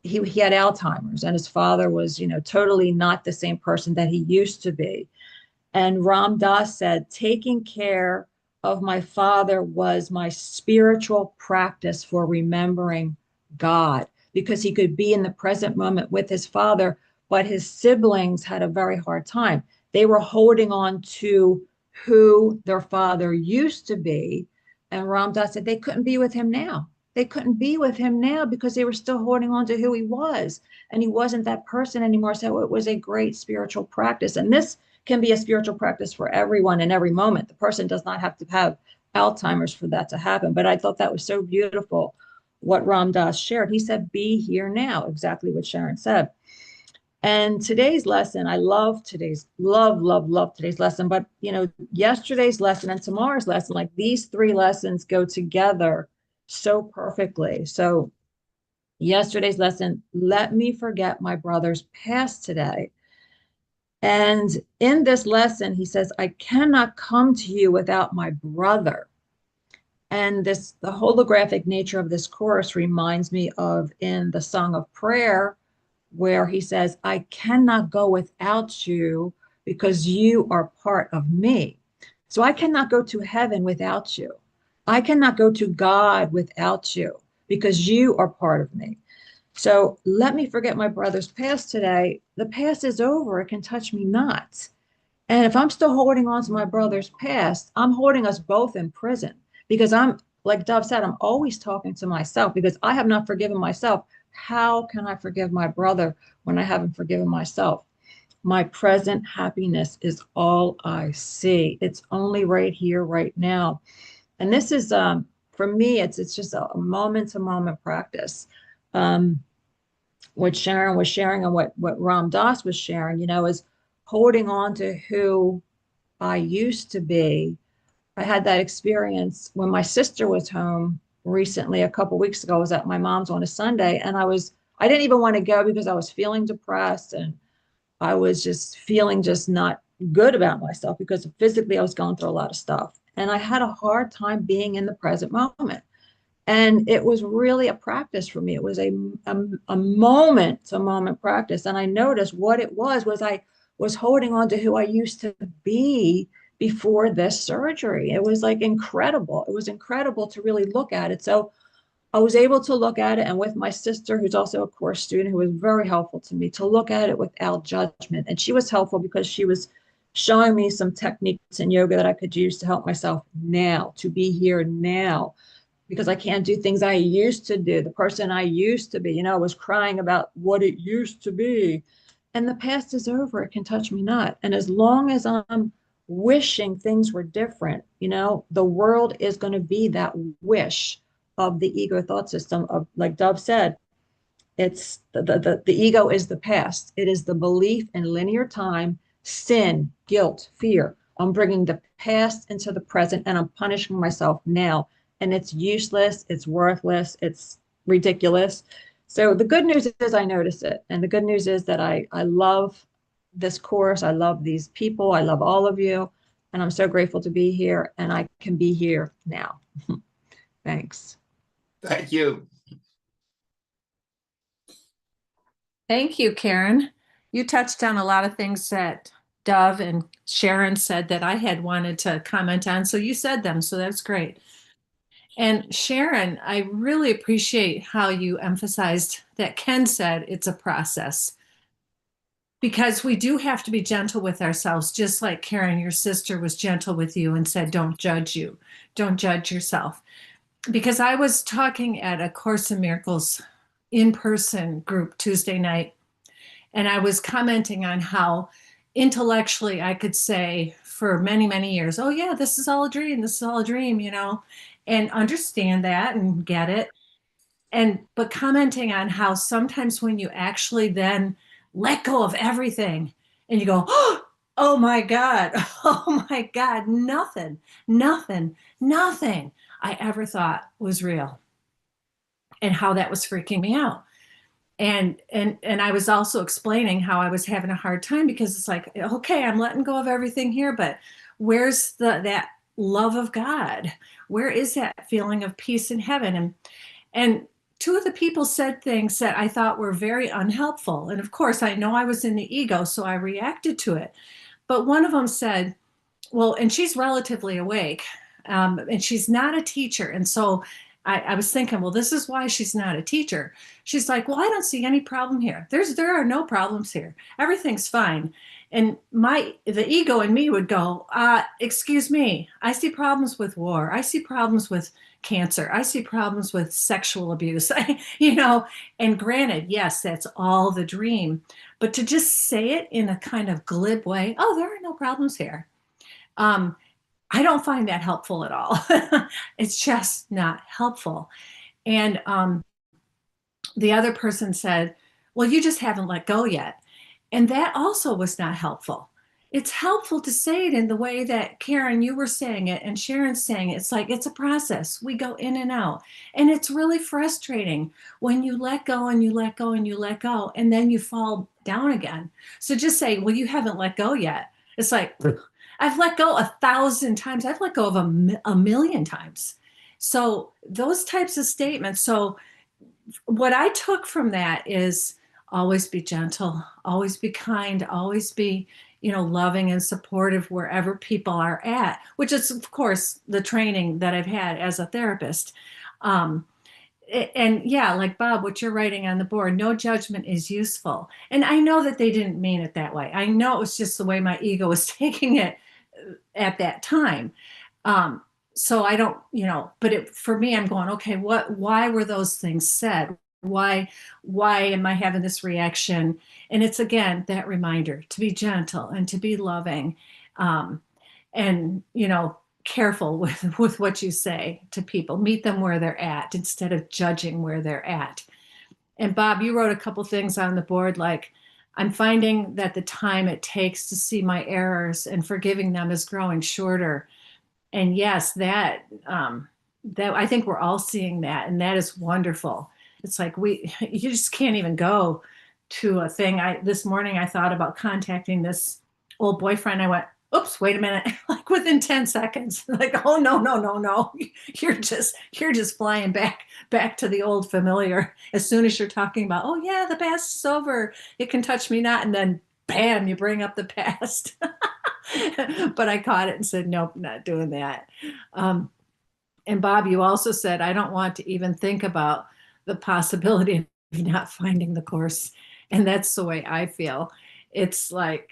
he had Alzheimer's, and his father was, totally not the same person that he used to be. And Ram Dass said, taking care of my father was my spiritual practice for remembering God, because he could be in the present moment with his father, but his siblings had a very hard time. They were holding on to who their father used to be. And Ram Dass said they couldn't be with him now. They couldn't be with him now because they were still holding on to who he was. And he wasn't that person anymore. So it was a great spiritual practice. And this can be a spiritual practice for everyone in every moment. The person does not have to have Alzheimer's for that to happen. But I thought that was so beautiful what Ram Dass shared. He said, be here now, exactly what Sharon said. And today's lesson, I love today's lesson. But, yesterday's lesson and tomorrow's lesson, like these three lessons go together so perfectly. So yesterday's lesson, let me forget my brother's past today. And in this lesson, he says, I cannot come to you without my brother. And the holographic nature of this chorus reminds me of in the Song of Prayer, where he says, I cannot go without you because you are part of me. So I cannot go to heaven without you. I cannot go to God without you because you are part of me. So let me forget my brother's past today. The past is over. It can touch me not. And if I'm still holding on to my brother's past, I'm holding us both in prison, because I'm, like Dove said, I'm always talking to myself because I have not forgiven myself. How can I forgive my brother when I haven't forgiven myself? My present happiness is all I see. It's only right here, right now. And this is, for me, it's just a moment-to-moment practice. What Sharon was sharing and what Ram Dass was sharing, is holding on to who I used to be. I had that experience when my sister was home recently, a couple of weeks ago. I was at my mom's on a Sunday, and I didn't even want to go because I was feeling depressed, and I was just feeling just not good about myself because physically I was going through a lot of stuff. And I had a hard time being in the present moment. And it was really a practice for me. It was a moment to moment practice. And I noticed what it was I was holding on to who I used to be before this surgery. It was like incredible. It was incredible to really look at it. So I was able to look at it, and with my sister, who's also a course student, who was very helpful to me, to look at it without judgment. And she was helpful because she was showing me some techniques in yoga that I could use to help myself now, to be here now, because I can't do things I used to do. The person I used to be, was crying about what it used to be. And the past is over. It can touch me not. And as long as I'm wishing things were different, the world is going to be that wish of the ego thought system of, like Dove said, it's the ego is the past. It is the belief in linear time, sin, guilt, fear. I'm bringing the past into the present and I'm punishing myself now. And it's useless, it's worthless, it's ridiculous. So the good news is I notice it. And the good news is that I love this course. I love these people. I love all of you. And I'm so grateful to be here. And I can be here now. Thanks. Thank you. Thank you, Karen. You touched on a lot of things that Dove and Sharon said that I had wanted to comment on. So you said them, so that's great. And Sharon, I really appreciate how you emphasized that Ken said it's a process, because we do have to be gentle with ourselves, just like Karen, your sister, was gentle with you and said, don't judge you, don't judge yourself. Because I was talking at a Course in Miracles in-person group Tuesday night, and I was commenting on how intellectually I could say for many, many years, oh yeah, this is all a dream, this is all a dream, and understand that and get it. But commenting on how sometimes when you actually then let go of everything and you go, oh my God, oh my God, nothing I ever thought was real, and how that was freaking me out. And I was also explaining how I was having a hard time, because it's like, okay, I'm letting go of everything here, but where's that love of God? Where is that feeling of peace in heaven? And two of the people said things that I thought were very unhelpful. And of course, I know I was in the ego, so I reacted to it. But one of them said, well, and she's relatively awake, and she's not a teacher. And so I was thinking, well, this is why she's not a teacher. She's like, well, I don't see any problem here. There are no problems here. Everything's fine. And the ego in me would go, excuse me, I see problems with war. I see problems with cancer. I see problems with sexual abuse, and granted, yes, that's all the dream. But to just say it in a kind of glib way, oh, there are no problems here. I don't find that helpful at all. It's just not helpful. And the other person said, well, you just haven't let go yet. And that also was not helpful. It's helpful to say it in the way that Karen, you were saying it, and Sharon's saying it. It's like, it's a process. We go in and out. And it's really frustrating when you let go and you let go and you let go, and then you fall down again. So just say, well, you haven't let go yet. It's like, I've let go 1,000 times. I've let go of a million times. So those types of statements. So what I took from that is always be gentle, always be kind, always be, loving and supportive wherever people are at, which is, of course, the training that I've had as a therapist. And yeah, like Bob, what you're writing on the board, no judgment is useful. And I know that they didn't mean it that way. I know it was just the way my ego was taking it at that time. So I don't, but for me, I'm going, okay, why were those things said? Why am I having this reaction? And it's, again, that reminder to be gentle and to be loving, and, careful with what you say to people. Meet them where they're at instead of judging where they're at. And Bob, you wrote a couple things on the board, like, I'm finding that the time it takes to see my errors and forgiving them is growing shorter. And yes, that I think we're all seeing that, and that is wonderful. It's like you just can't even go to a thing. This morning I thought about contacting this old boyfriend. I went, oops, wait a minute, like within 10 seconds, like, oh, no. You're just flying back to the old familiar. As soon as you're talking about, oh yeah, the past is over, it can touch me not. And then bam, you bring up the past. But I caught it and said, nope, not doing that. And Bob, you also said, I don't want to even think about the possibility of not finding the course. And that's the way I feel. It's like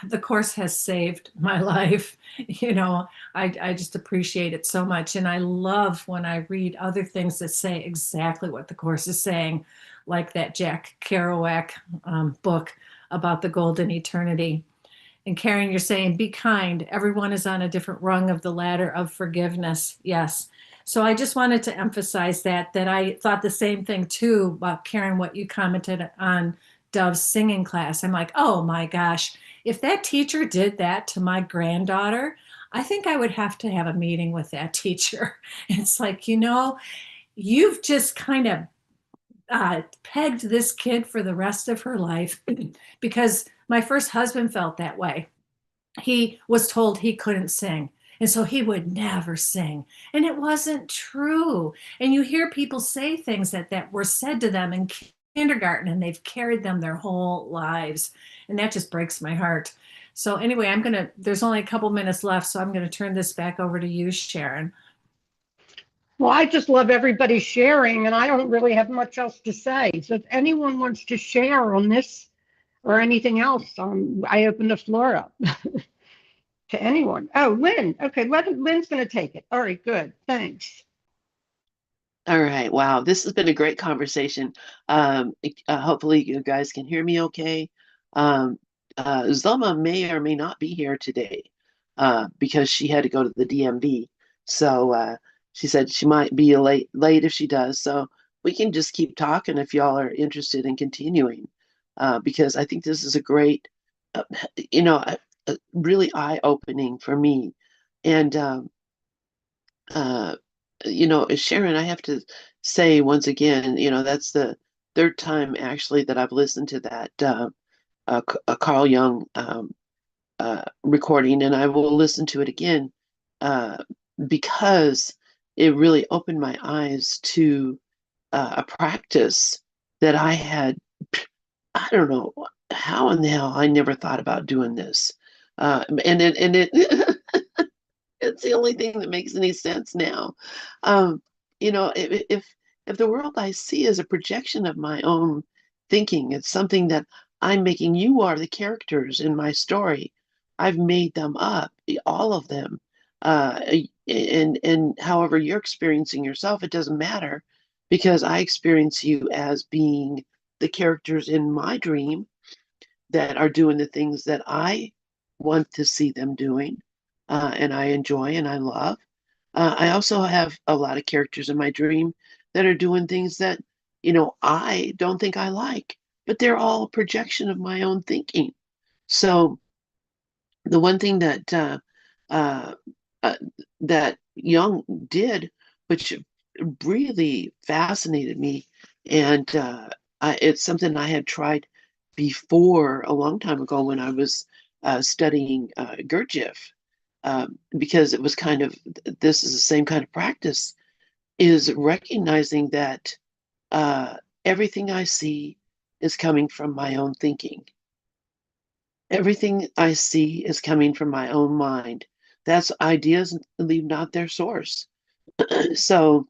the course has saved my life. You know, I just appreciate it so much. And I love when I read other things that say exactly what the course is saying, like that Jack Kerouac book about the golden eternity. And Karen, you're saying, be kind. Everyone is on a different rung of the ladder of forgiveness. Yes. So I just wanted to emphasize that I thought the same thing too about Karen, what you commented on Dove's singing class. I'm like, oh my gosh, if that teacher did that to my granddaughter, I think I would have to have a meeting with that teacher. It's like, you've just kind of pegged this kid for the rest of her life because my first husband felt that way. He was told he couldn't sing. And so he would never sing. And it wasn't true. And you hear people say things that were said to them in kindergarten and they've carried them their whole lives. And that just breaks my heart. So anyway, there's only a couple minutes left. So I'm going to turn this back over to you, Sharon. Well, I just love everybody sharing, and I don't really have much else to say. So if anyone wants to share on this or anything else, I open the floor up to anyone. Oh, Lynn. Okay, Lynn's going to take it. All right, good. Thanks. All right. Wow. This has been a great conversation. Hopefully you guys can hear me okay. Zelma may or may not be here today because she had to go to the DMV. So she said she might be late if she does. So we can just keep talking if y'all are interested in continuing because I think this is a great, really eye-opening for me. And Sharon, I have to say once again, that's the third time actually that I've listened to that Carl Jung recording, and I will listen to it again because it really opened my eyes to a practice that I had. I don't know how in the hell I never thought about doing this, and it it's the only thing that makes any sense now. Um, if the world I see is a projection of my own thinking, it's something that I'm making. You are the characters in my story. I've made them up, all of them. And however you're experiencing yourself, it doesn't matter because I experience you as being the characters in my dream that are doing the things that I want to see them doing, and I enjoy and I love. I also have a lot of characters in my dream that are doing things that, I don't think I like, but they're all a projection of my own thinking. So the one thing uh, that Young did, which really fascinated me, and it's something I had tried before a long time ago when I was studying Gurdjieff, because it was kind of this is the same kind of practice, is recognizing that everything I see is coming from my own thinking. Everything I see is coming from my own mind. That's ideas leave not their source. So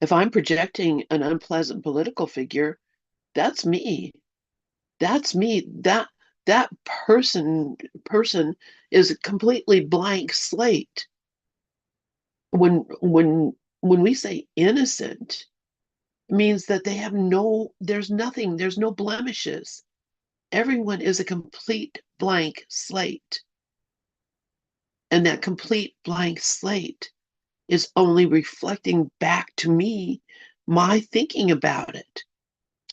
if I'm projecting an unpleasant political figure, that's me. That's me. That person is a completely blank slate. When we say innocent, it means that they have there's nothing, there's no blemishes. Everyone is a complete blank slate. And that complete blank slate is only reflecting back to me my thinking about it.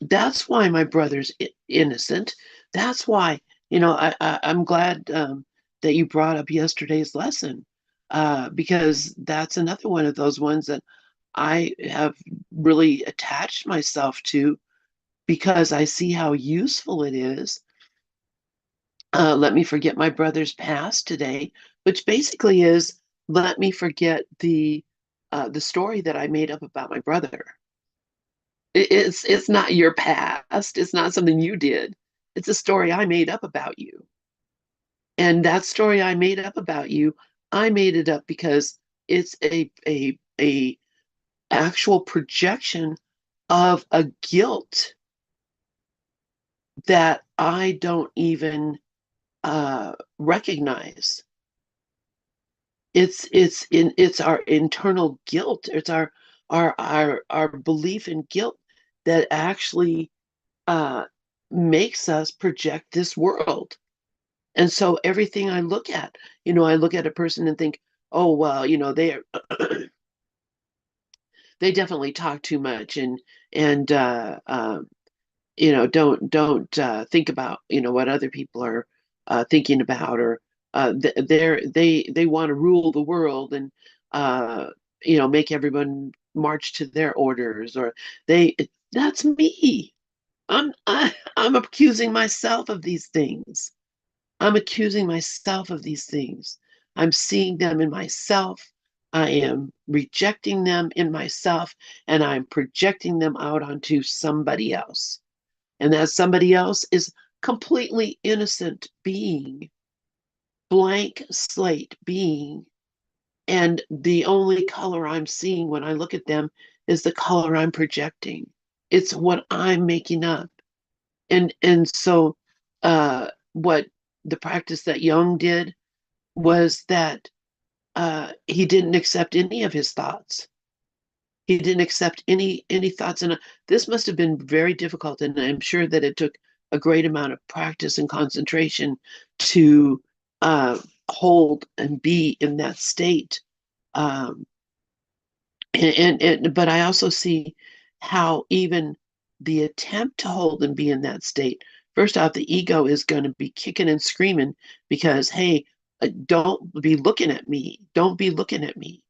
That's why my brother's innocent. That's why, I'm glad that you brought up yesterday's lesson because that's another one of those ones that I have really attached myself to because I see how useful it is. Let me forget my brother's past today, which basically is let me forget the story that I made up about my brother. It's not your past. It's not something you did. It's a story I made up about you. And that story I made up about you, I made it up because it's a actual projection of a guilt that I don't even recognize. It's our internal guilt. It's our belief in guilt that actually makes us project this world. And so everything I look at, I look at a person and think, oh well, they definitely talk too much and don't think about what other people are thinking about, or they want to rule the world and make everyone march to their orders, or that's me. I'm accusing myself of these things. I'm accusing myself of these things. I'm seeing them in myself. I am rejecting them in myself, and I'm projecting them out onto somebody else. And that somebody else is completely innocent being, blank slate being. And the only color I'm seeing when I look at them is the color I'm projecting. It's what I'm making up. And so what the practice that Jung did was that he didn't accept any of his thoughts. He didn't accept any thoughts, and this must have been very difficult. And I'm sure that it took a great amount of practice and concentration to hold and be in that state. Um, but I also see how even the attempt to hold and be in that state, first off, the ego is going to be kicking and screaming because, hey, don't be looking at me. Don't be looking at me.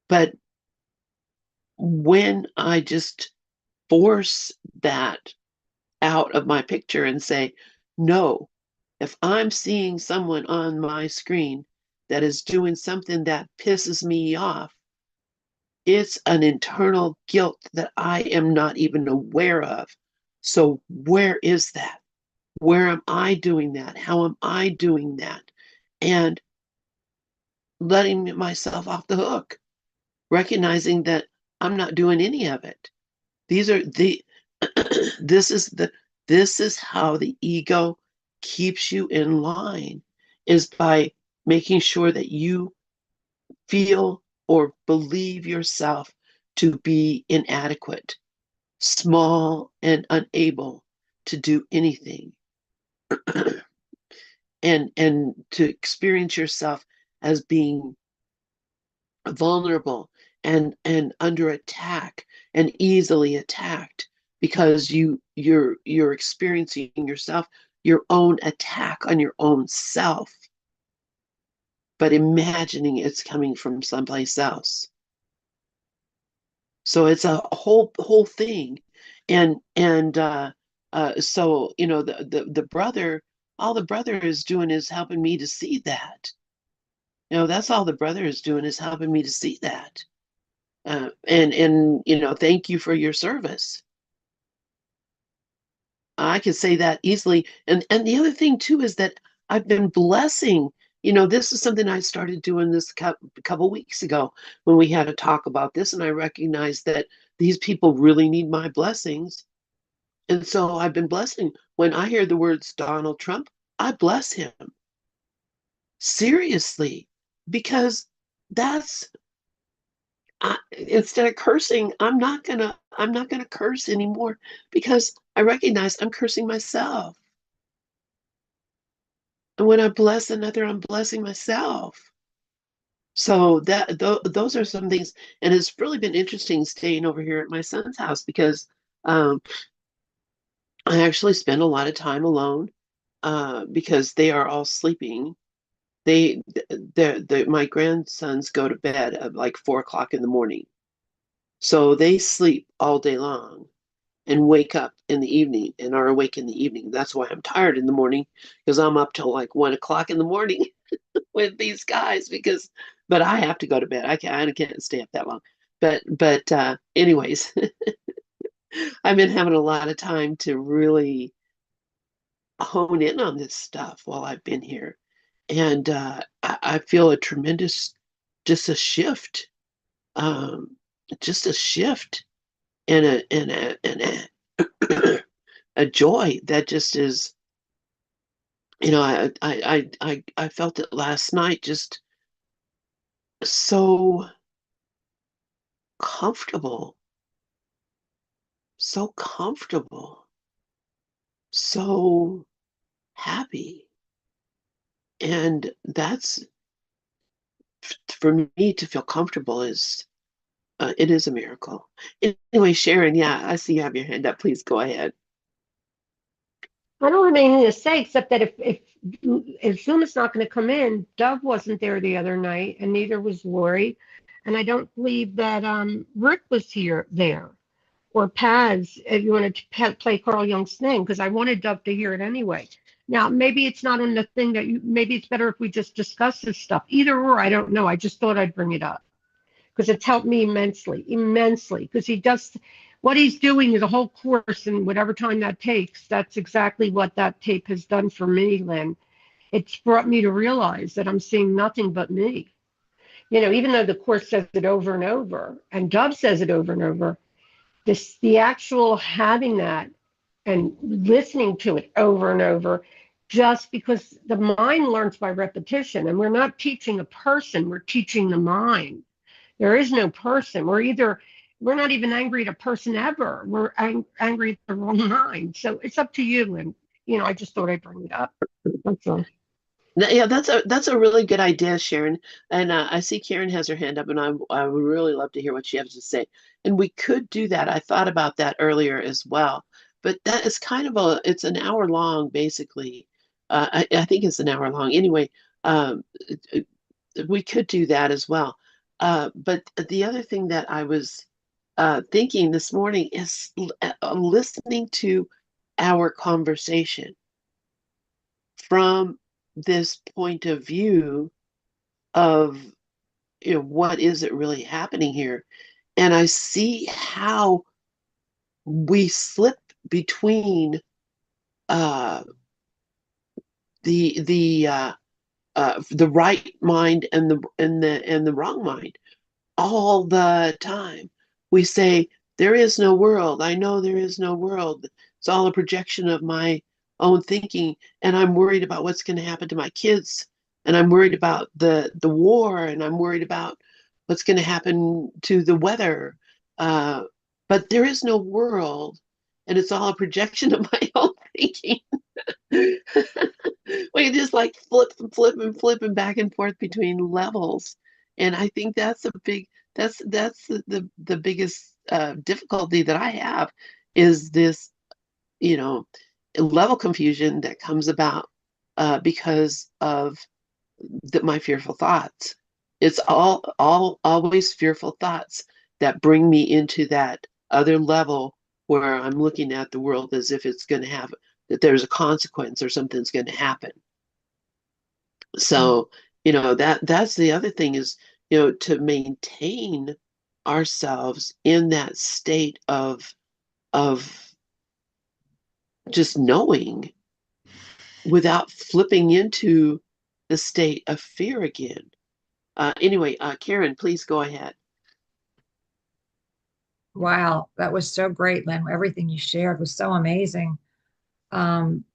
But when I just force that out of my picture and say, no, if I'm seeing someone on my screen that is doing something that pisses me off, it's an internal guilt that I am not even aware of. So where is that? Where am I doing that? How am I doing that? And letting myself off the hook, recognizing that I'm not doing any of it. These are the this is how the ego keeps you in line, is by making sure that you feel or believe yourself to be inadequate, small, and unable to do anything. and to experience yourself as being vulnerable and under attack and easily attacked, because you're experiencing yourself, your own attack on your own self, but imagining it's coming from someplace else. So it's a whole thing. And so the brother, all the brother is doing is helping me to see that. That's all the brother is doing, is helping me to see that. And thank you for your service. I could say that easily. And the other thing too is that I've been blessing. This is something I started doing this couple weeks ago when we had a talk about this, and I recognized that these people really need my blessings. And so I've been blessing. When I hear the words Donald Trump, I bless him. Seriously, because that's instead of cursing, I'm not gonna curse anymore, because I recognize I'm cursing myself. And when I bless another, I'm blessing myself. So those are some things, and it's really been interesting staying over here at my son's house, because I actually spend a lot of time alone because they are all sleeping. My grandsons go to bed at like 4 o'clock in the morning, so they sleep all day long and wake up in the evening and are awake in the evening. That's why I'm tired in the morning, because I'm up till like 1 o'clock in the morning with these guys. But I have to go to bed. I can't stay up that long. But anyways, I've been having a lot of time to really hone in on this stuff while I've been here, and I feel a tremendous just a shift, just a shift and a joy that just is, I felt it last night, just so comfortable, so comfortable, so happy. And that's, for me to feel comfortable is, it is a miracle. Anyway, Sharon, yeah, I see you have your hand up. Please go ahead. I don't have anything to say except that if Zoom is not going to come in, Dove wasn't there the other night, and neither was Lori, and I don't believe that Rick was there or Paz. If you wanted to play Carl Jung's thing, because I wanted Dove to hear it anyway. Now maybe it's not on the thing that maybe it's better if we just discuss this stuff. Either or, I don't know. I just thought I'd bring it up because it's helped me immensely. Because he does what he's doing is a whole course, and whatever time that takes, that's exactly what that tape has done for me, Lynn. It's brought me to realize that I'm seeing nothing but me. Even though the course says it over and over, and Dove says it over and over, the actual having that and listening to it over and over, just because the mind learns by repetition, and we're not teaching a person, we're teaching the mind. There is no person. We're not even angry at a person ever. We're angry at the wrong mind. So it's up to you. And, I just thought I'd bring it up. That's all. Yeah, that's a really good idea, Sharon. And I see Karen has her hand up, and I would really love to hear what she has to say. And we could do that. I thought about that earlier as well. But that is kind of it's an hour long, basically. I think it's an hour long. Anyway, we could do that as well. But the other thing that I was thinking this morning is listening to our conversation from this point of view of, what is it really happening here? And I see how we slip between the right mind and the wrong mind all the time. We say, there is no world. I know there is no world. It's all a projection of my own thinking. And I'm worried about what's going to happen to my kids. And I'm worried about the war. And I'm worried about what's going to happen to the weather. But there is no world. And it's all a projection of my own thinking. We just like flipping back and forth between levels. And I think that's the biggest difficulty that I have is this, level confusion that comes about because of my fearful thoughts. It's always fearful thoughts that bring me into that other level where I'm looking at the world as if it's going to have, that there's a consequence or something's going to happen. So, that's the other thing is, to maintain ourselves in that state of just knowing without flipping into the state of fear again. Anyway, Karen, please go ahead. Wow, that was so great, Lynn. Everything you shared was so amazing.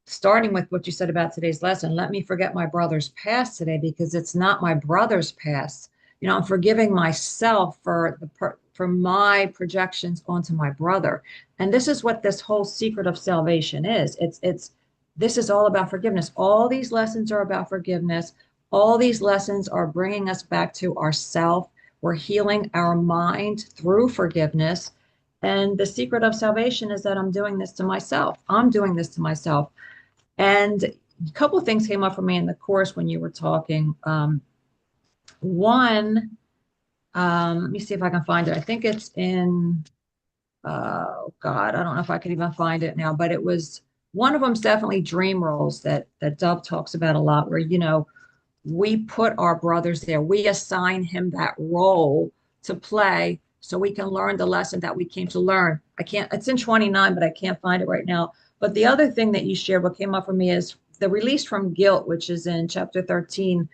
Starting with what you said about today's lesson, let me forget my brother's past today because it's not my brother's past. I'm forgiving myself for my projections onto my brother. And this is what this whole secret of salvation is. This is all about forgiveness. All these lessons are about forgiveness. All these lessons are bringing us back to ourself. We're healing our mind through forgiveness. And the secret of salvation is that I'm doing this to myself. I'm doing this to myself. And a couple of things came up for me in the course when you were talking. One, let me see if I can find it. I think it's in, oh God, I don't know if I can even find it now, but it was, one of them's definitely dream roles that Dove talks about a lot, where, we put our brothers there. We assign him that role to play so we can learn the lesson that we came to learn. It's in 29, but I can't find it right now. But the other thing that you shared, what came up for me is the release from guilt, which is in chapter 13.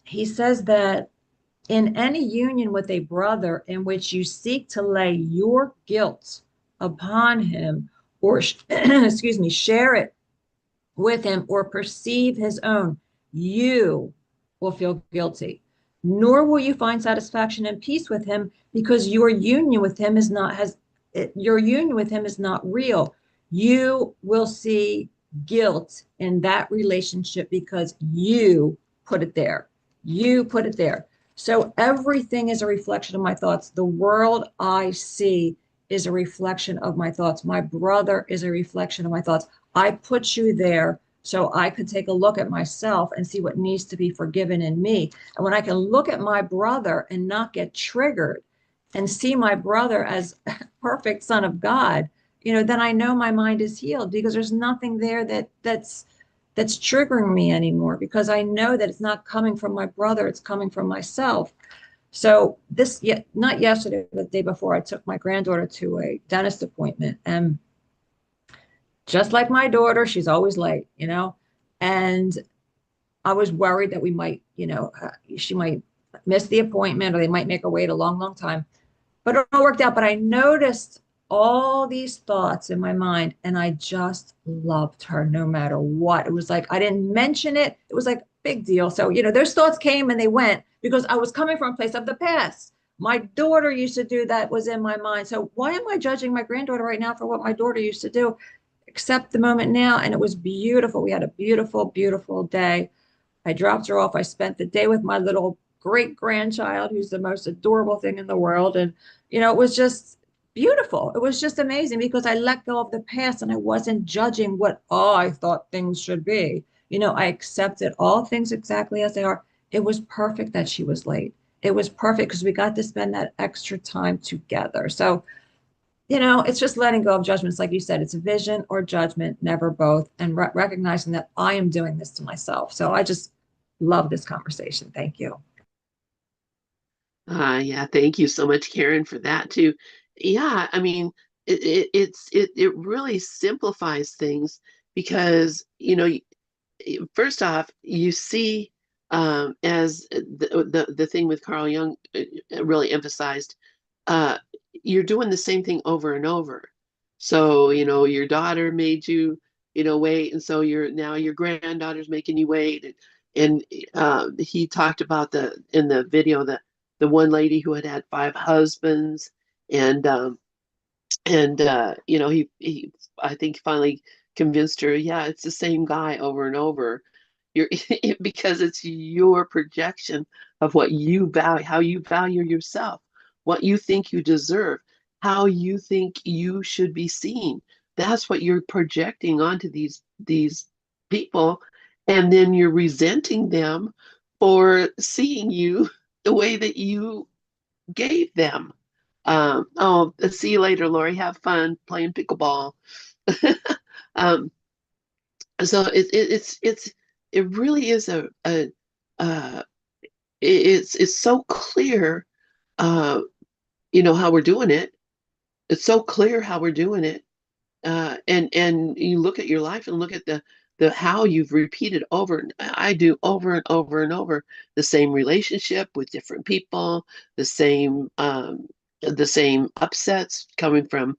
He says that In any union with a brother in which you seek to lay your guilt upon him or, excuse me, share it with him or perceive his own, you will feel guilty. Nor will you find satisfaction and peace with him because your union with him is not real. You will see guilt in that relationship because you put it there. You put it there. So everything is a reflection of my thoughts. The world I see is a reflection of my thoughts. My brother is a reflection of my thoughts. I put you there so I could take a look at myself and see what needs to be forgiven in me. And when I can look at my brother and not get triggered and see my brother as a perfect son of God, then I know my mind is healed because there's nothing there that's triggering me anymore because I know that it's not coming from my brother, it's coming from myself. So not yesterday, but the day before, I took my granddaughter to a dentist appointment, and just like my daughter, she's always late, and I was worried that we might, she might miss the appointment or they might make her wait a long, long time. But it all worked out. But I noticed all these thoughts in my mind and I just loved her no matter what. It was like I didn't mention it. It was like big deal. So, those thoughts came and they went because I was coming from a place of the past. My daughter used to do that was in my mind. So why am I judging my granddaughter right now for what my daughter used to do? Accept the moment now. And it was beautiful. We had a beautiful, beautiful day. I dropped her off. I spent the day with my little great grandchild, who's the most adorable thing in the world. And, it was just beautiful. It was just amazing because I let go of the past and I wasn't judging what I thought things should be. I accepted all things exactly as they are. It was perfect that she was late. It was perfect because we got to spend that extra time together. So, it's just letting go of judgments. Like you said, it's a vision or judgment, never both, and recognizing that I am doing this to myself. So I just love this conversation. Thank you. Yeah, thank you so much, Karen, for that too. Yeah, I mean, it really simplifies things because, first off, you see, as the thing with Carl Jung really emphasized, uh, you're doing the same thing over and over. So, your daughter made you, wait, and so now your granddaughter's making you wait. And he talked about in the video that the one lady who had five husbands, and he I think finally convinced her, yeah, it's the same guy over and over. You're because it's your projection of what you value, how you value yourself, what you think you deserve, how you think you should be seen. That's what you're projecting onto these people, and then you're resenting them for seeing you the way that you gave them. Oh, see you later, Lori. Have fun playing pickleball. um, so it really is uh, it's so clear, uh, how we're doing it. It's so clear how we're doing it, and you look at your life and look at the how you've repeated over. I do over and over and over the same relationship with different people, the same upsets coming from,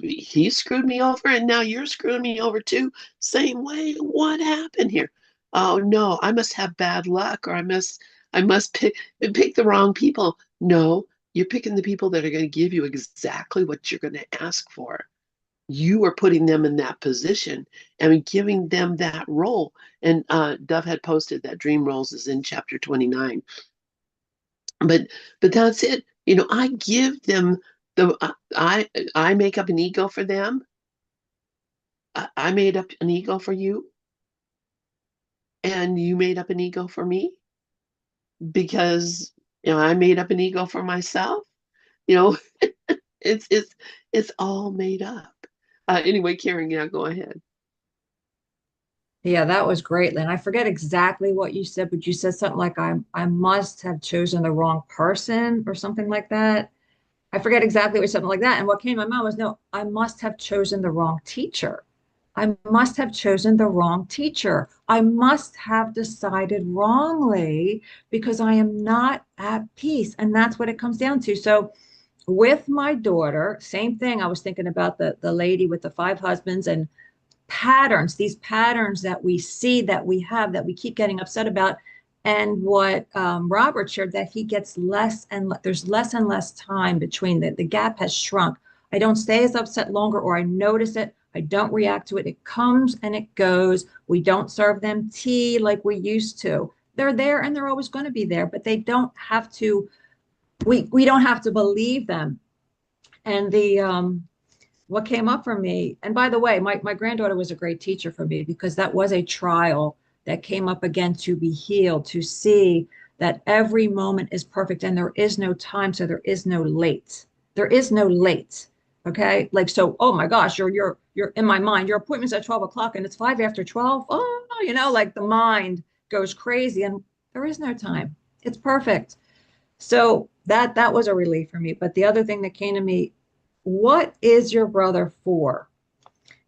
he screwed me over and now you're screwing me over too. Same way. What happened here? Oh no, I must have bad luck, or I must pick the wrong people. No, you're picking the people that are going to give you exactly what you're going to ask for. You are putting them in that position and giving them that role. And Dove had posted that dream roles is in chapter 29. But that's it. I give them I make up an ego for them. I made up an ego for you, and you made up an ego for me because I made up an ego for myself. You know, it's all made up. Anyway, Karen, yeah, go ahead. Yeah, that was great, Lynn. I forget exactly what you said, but you said something like I must have chosen the wrong person or something like that. I forget exactly what something like that. And what came to my mind was no, I must have chosen the wrong teacher. I must have chosen the wrong teacher. I must have decided wrongly because I am not at peace. And that's what it comes down to. So with my daughter, same thing. I was thinking about the lady with the 5 husbands and patterns, these patterns that we see, that we have, that we keep getting upset about. And what Robert shared, that he gets less and there's less and less time between the gap has shrunk. I don't stay as upset longer, or I notice it. I don't react to it. It comes and it goes. We don't serve them tea like we used to. They're there and they're always going to be there, but they don't have to, we don't have to believe them. And what came up for me, and by the way, my granddaughter was a great teacher for me, because that was a trial that came up again to be healed, to see that every moment is perfect and there is no time, so there is no late. There is no late. Okay. Like, so, oh my gosh, you're in my mind, your appointment's at 12 o'clock and it's 5 after 12. Oh, like the mind goes crazy, and there is no time. It's perfect. So that was a relief for me. But the other thing that came to me, what is your brother for?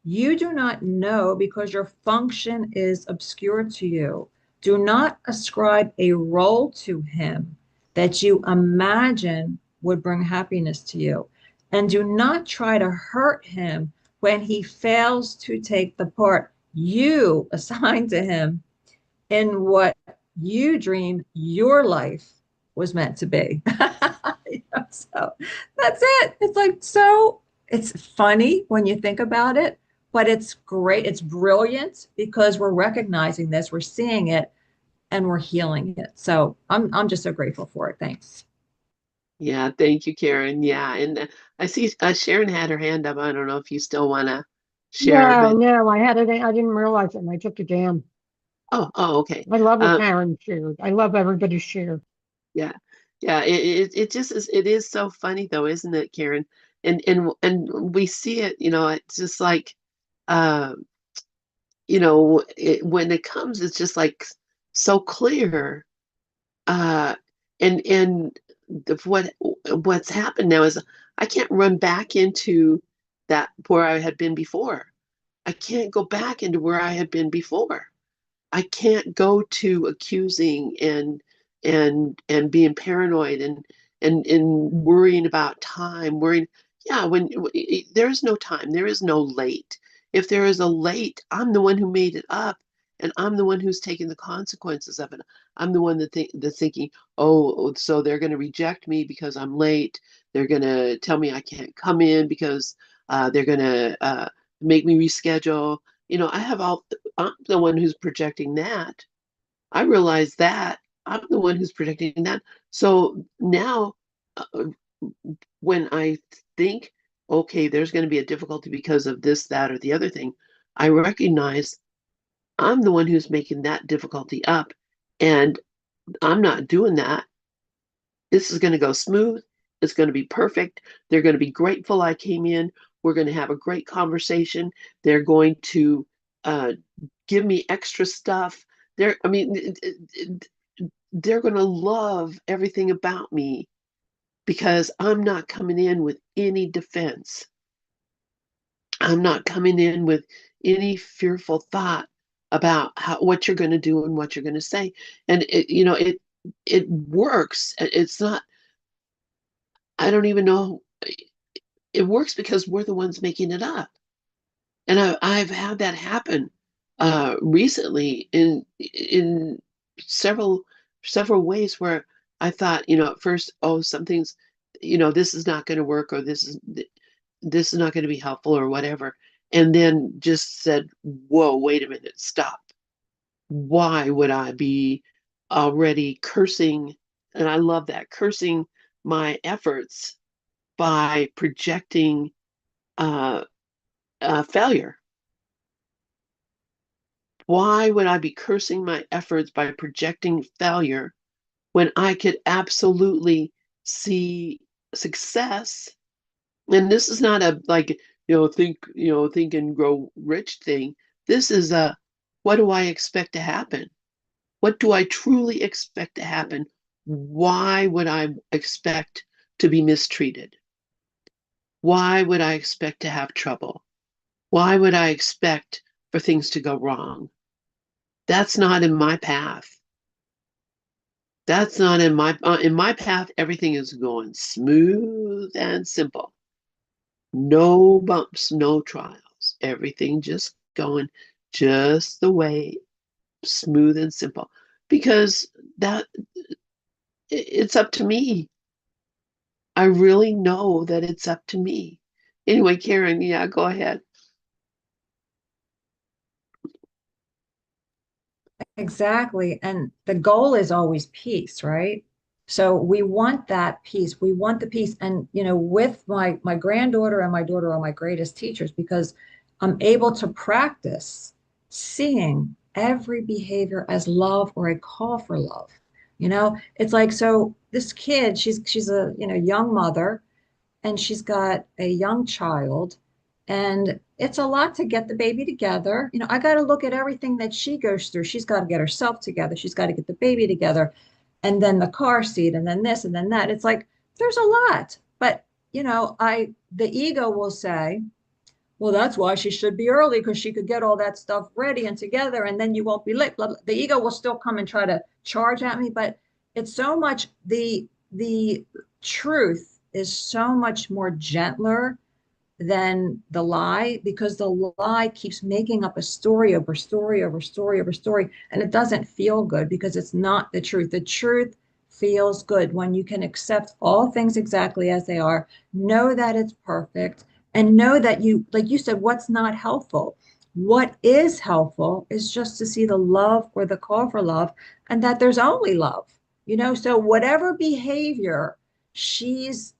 You do not know, because your function is obscure to you. Do not ascribe a role to him that you imagine would bring happiness to you. And do not try to hurt him when he fails to take the part you assigned to him in what you dream your life was meant to be. So that's it. It's like, so it's funny when you think about it, but it's great. It's brilliant because we're recognizing this, we're seeing it, and we're healing it. So I'm just so grateful for it. Thanks. Yeah, thank you, Karen. Yeah, and I see Sharon had her hand up. I don't know if you still want to share, No, but no, I had it. I didn't realize it, and I took it down. okay. I love what Um, Karen shared. I love everybody's share. yeah, yeah. It just is. It is so funny though, isn't it, Karen? And we see it. It's just like, uh, when it comes, it's just like so clear. Uh, and what's happened now is I can't run back into that where I had been before. I can't go back into where I had been before. I can't go to accusing and being paranoid and worrying about time, worrying. Yeah, there is no time, there is no late. If there is a late, I'm the one who made it up, and I'm the one who's taking the consequences of it. I'm the one that's thinking, oh, so they're going to reject me because I'm late. They're going to tell me I can't come in because they're going to make me reschedule. I have all I'm the one who's projecting that. I realize that I'm the one who's projecting that. So now, uh, when I think, okay, there's going to be a difficulty because of this, that, or the other thing, I recognize I'm the one who's making that difficulty up. And I'm not doing that. This is going to go smooth. It's going to be perfect. They're going to be grateful I came in. We're going to have a great conversation. They're going to uh, give me extra stuff. I mean, they're going to love everything about me because I'm not coming in with any defense. I'm not coming in with any fearful thought about what you're going to do and what you're going to say. And it works. It's not. I don't even know. It works because we're the ones making it up. And I've had that happen recently in several ways where I thought, at first, oh, something's, this is not going to work, or this is not going to be helpful, or whatever, and then just said, whoa, wait a minute, stop. Why would I be already cursing? And I love that, cursing my efforts by projecting uh, failure. Why would I be cursing my efforts by projecting failure when I could absolutely see success? And this is not a like, think and grow rich thing. This is a, what do I expect to happen? What do I truly expect to happen? Why would I expect to be mistreated? Why would I expect to have trouble? Why would I expect for things to go wrong? That's not in my path. That's not in my path. Everything is going smooth and simple. No bumps, no trials. Everything just going just the way, smooth and simple. Because that it's up to me. I really know that it's up to me. Anyway, Karen, yeah, go ahead. Exactly. And the goal is always peace, right? So we want that peace. We want the peace. And, with my granddaughter and my daughter are my greatest teachers because I'm able to practice seeing every behavior as love or a call for love. It's like, so this kid, she's a, young mother, and she's got a young child, and it's a lot to get the baby together. I got to look at everything that she goes through. She's got to get herself together, she's got to get the baby together, and then the car seat, and then this and then that. It's like there's a lot. But I the ego will say, well, that's why she should be early, because she could get all that stuff ready and together, and then you won't be late. Blah, blah. The ego will still come and try to charge at me, but it's so much the truth is so much more gentler than the lie, because the lie keeps making up a story over story over story over story, and it doesn't feel good because it's not the truth. The truth feels good when you can accept all things exactly as they are, know that it's perfect, and know that like you said, what's not helpful. What is helpful is just to see the love or the call for love, and that there's only love. So whatever behavior she's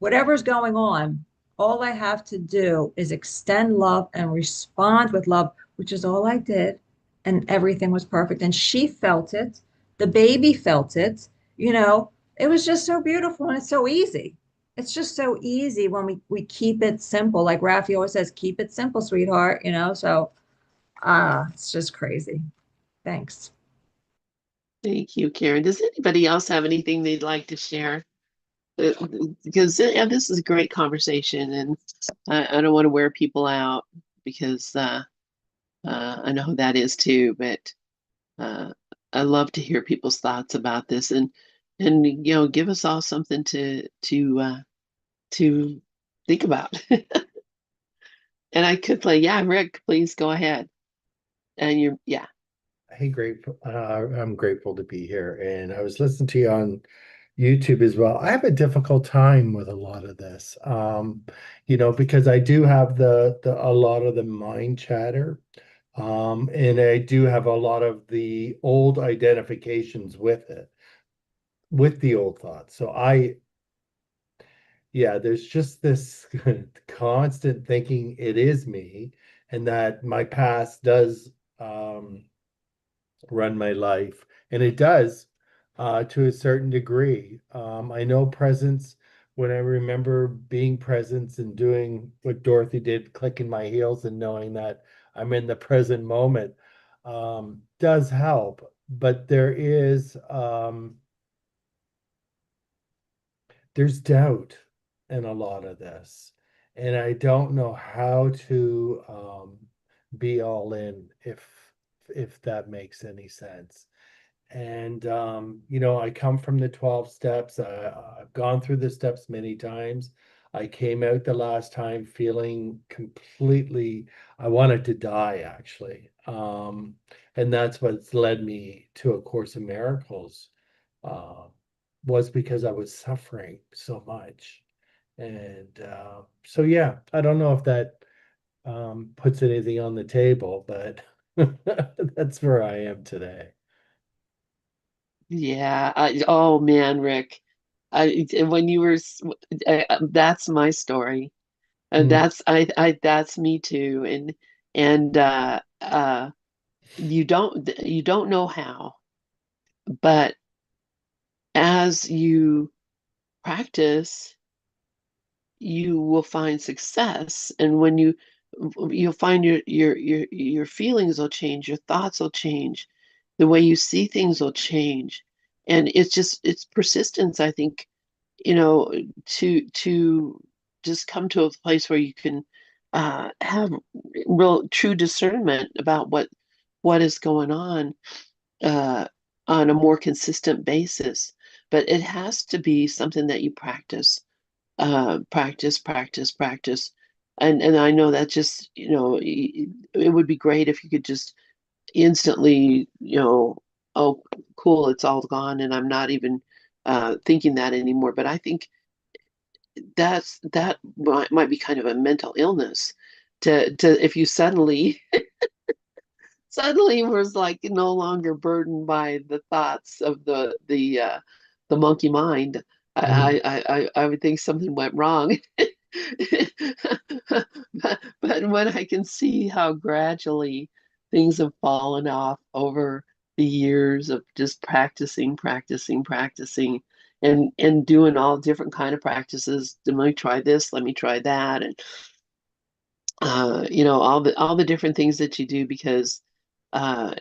whatever's going on, all I have to do is extend love and respond with love, which is all I did. And everything was perfect. And she felt it. The baby felt it. It was just so beautiful, and it's so easy. It's just so easy when we keep it simple. Like Rafi always says, keep it simple, sweetheart. So it's just crazy. Thanks. Thank you, Karen. Does anybody else have anything they'd like to share? Because this is a great conversation, and I don't want to wear people out because I know who that is too. But I love to hear people's thoughts about this, and give us all something to think about. And I could play, yeah, Rick, please go ahead. And yeah. Hey, grateful. I'm grateful to be here, and I was listening to you on YouTube as well. I have a difficult time with a lot of this, because I do have the a lot of the mind chatter, and I do have a lot of the old identifications with it, with the old thoughts. So yeah, there's just this constant thinking it is me, and that my past does run my life, and it does to a certain degree. I know presence when I remember being present and doing what Dorothy did, clicking my heels and knowing that I'm in the present moment, does help. But there's doubt in a lot of this, and I don't know how to be all in, if that makes any sense. And I come from the 12 steps. I've gone through the steps many times. I came out the last time feeling completely, I wanted to die actually. And that's what's led me to A Course in Miracles, uh, was because I was suffering so much. And so yeah, I don't know if that puts anything on the table, but that's where I am today. Yeah. Oh man, Rick. When you were, that's my story. And Mm. that's me too. And you don't know how, but as you practice, you will find success. And when you'll find your feelings will change, your thoughts will change, the way you see things will change. And it's persistence, I think, you know, to just come to a place where you can have real true discernment about what is going on a more consistent basis. But it has to be something that you practice, practice. And I know that just, it would be great if you could just instantly, oh, cool, it's all gone, and I'm not even thinking that anymore. But I think that might be kind of a mental illness to if you suddenly was like no longer burdened by the thoughts of the monkey mind. I would think something went wrong. But when I can see how gradually things have fallen off over the years of just practicing, and doing all different kind of practices. Let me try this, let me try that, and all the different things that you do, because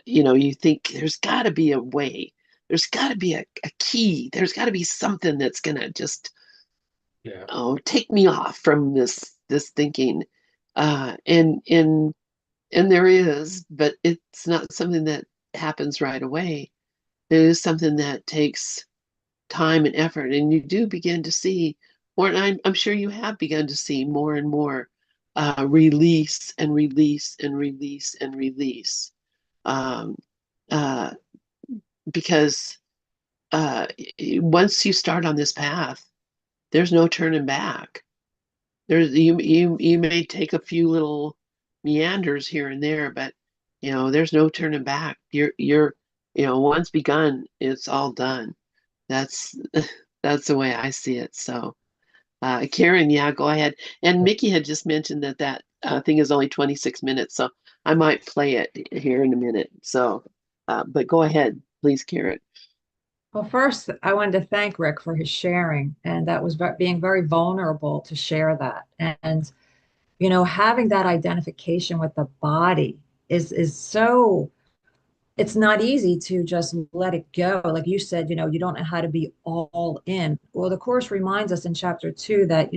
you think there's got to be a way, there's got to be a key, there's got to be something that's gonna just Yeah. take me off from this thinking, and there is, but it's not something that happens right away. It is something that takes time and effort, and you do begin to see more, and I'm sure you have begun to see more and more release and release and release and release, um, uh, because once you start on this path, there's no turning back. You may take a few little meanders here and there, but there's no turning back. You're once begun, it's all done. That's that's the way I see it. So, Karen, yeah, go ahead. And Mickey had just mentioned that thing is only 26 minutes, so I might play it here in a minute. So, but go ahead, please, Karen. Well, first, I wanted to thank Rick for his sharing, and that was being very vulnerable to share that. And, having that identification with the body is so, it's not easy to just let it go. Like you said, you don't know how to be all in. Well, the Course reminds us in chapter 2 that,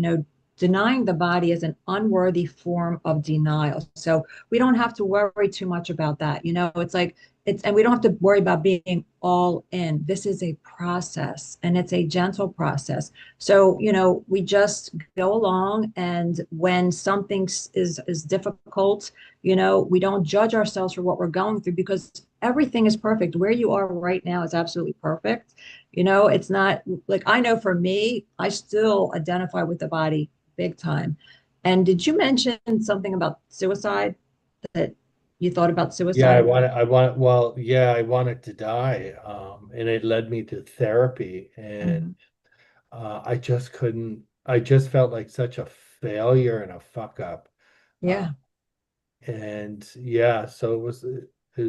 denying the body is an unworthy form of denial. So we don't have to worry too much about that. It's like, and we don't have to worry about being all in. This is a process, and it's a gentle process. So, we just go along, and when something is difficult, we don't judge ourselves for what we're going through, because everything is perfect. Where you are right now is absolutely perfect. It's not like, I know for me, I still identify with the body big time. And did you mention something about suicide, that you thought about Yeah, suicide? well, yeah, I wanted to die. And it led me to therapy, and Mhm. I just felt like such a failure and a fuck up. Uh, Yeah. and yeah, so it was